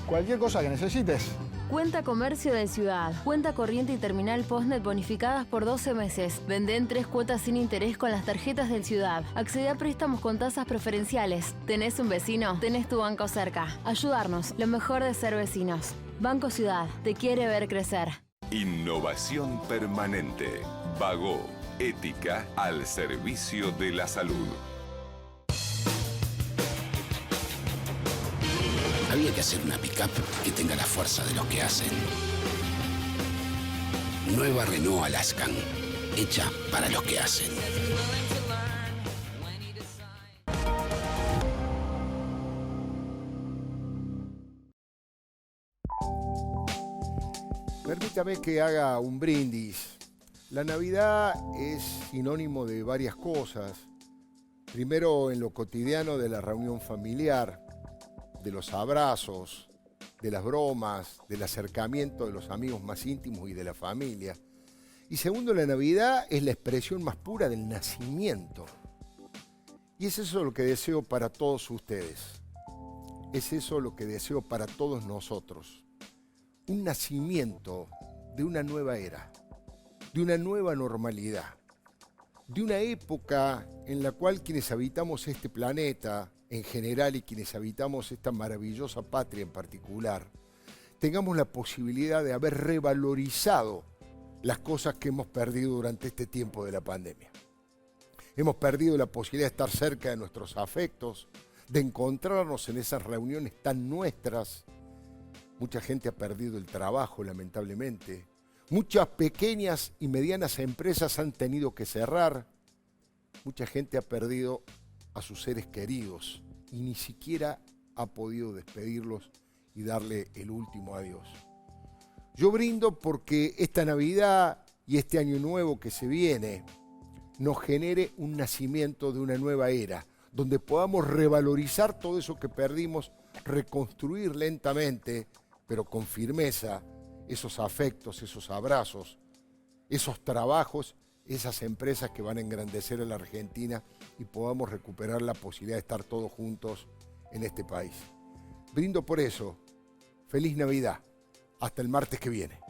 Cualquier cosa que necesites. Cuenta Comercio de Ciudad. Cuenta corriente y terminal Postnet bonificadas por 12 meses. Vende en 3 cuotas sin interés con las tarjetas del Ciudad. Accede a préstamos con tasas preferenciales. ¿Tenés un vecino? Tenés tu banco cerca. Ayudarnos, lo mejor de ser vecinos. Banco Ciudad, te quiere ver crecer. Innovación permanente. Bagó. Ética al servicio de la salud. Había que hacer una pick-up que tenga la fuerza de los que hacen. Nueva Renault Alaskan, hecha para los que hacen. Permítame que haga un brindis. La Navidad es sinónimo de varias cosas. Primero, en lo cotidiano de la reunión familiar, de los abrazos, de las bromas, del acercamiento de los amigos más íntimos y de la familia. Y segundo, la Navidad es la expresión más pura del nacimiento. Y es eso lo que deseo para todos ustedes. Es eso lo que deseo para todos nosotros. Un nacimiento de una nueva era, de una nueva normalidad, de una época en la cual quienes habitamos este planeta en general y quienes habitamos esta maravillosa patria en particular, tengamos la posibilidad de haber revalorizado las cosas que hemos perdido durante este tiempo de la pandemia. Hemos perdido la posibilidad de estar cerca de nuestros afectos, de encontrarnos en esas reuniones tan nuestras. Mucha gente ha perdido el trabajo, lamentablemente. Muchas pequeñas y medianas empresas han tenido que cerrar. Mucha gente ha perdido a sus seres queridos y ni siquiera ha podido despedirlos y darle el último adiós. Yo brindo porque esta Navidad y este año nuevo que se viene nos genere un nacimiento de una nueva era, donde podamos revalorizar todo eso que perdimos, reconstruir lentamente, pero con firmeza, esos afectos, esos abrazos, esos trabajos, esas empresas que van a engrandecer a la Argentina y podamos recuperar la posibilidad de estar todos juntos en este país. Brindo por eso. Feliz Navidad. Hasta el martes que viene.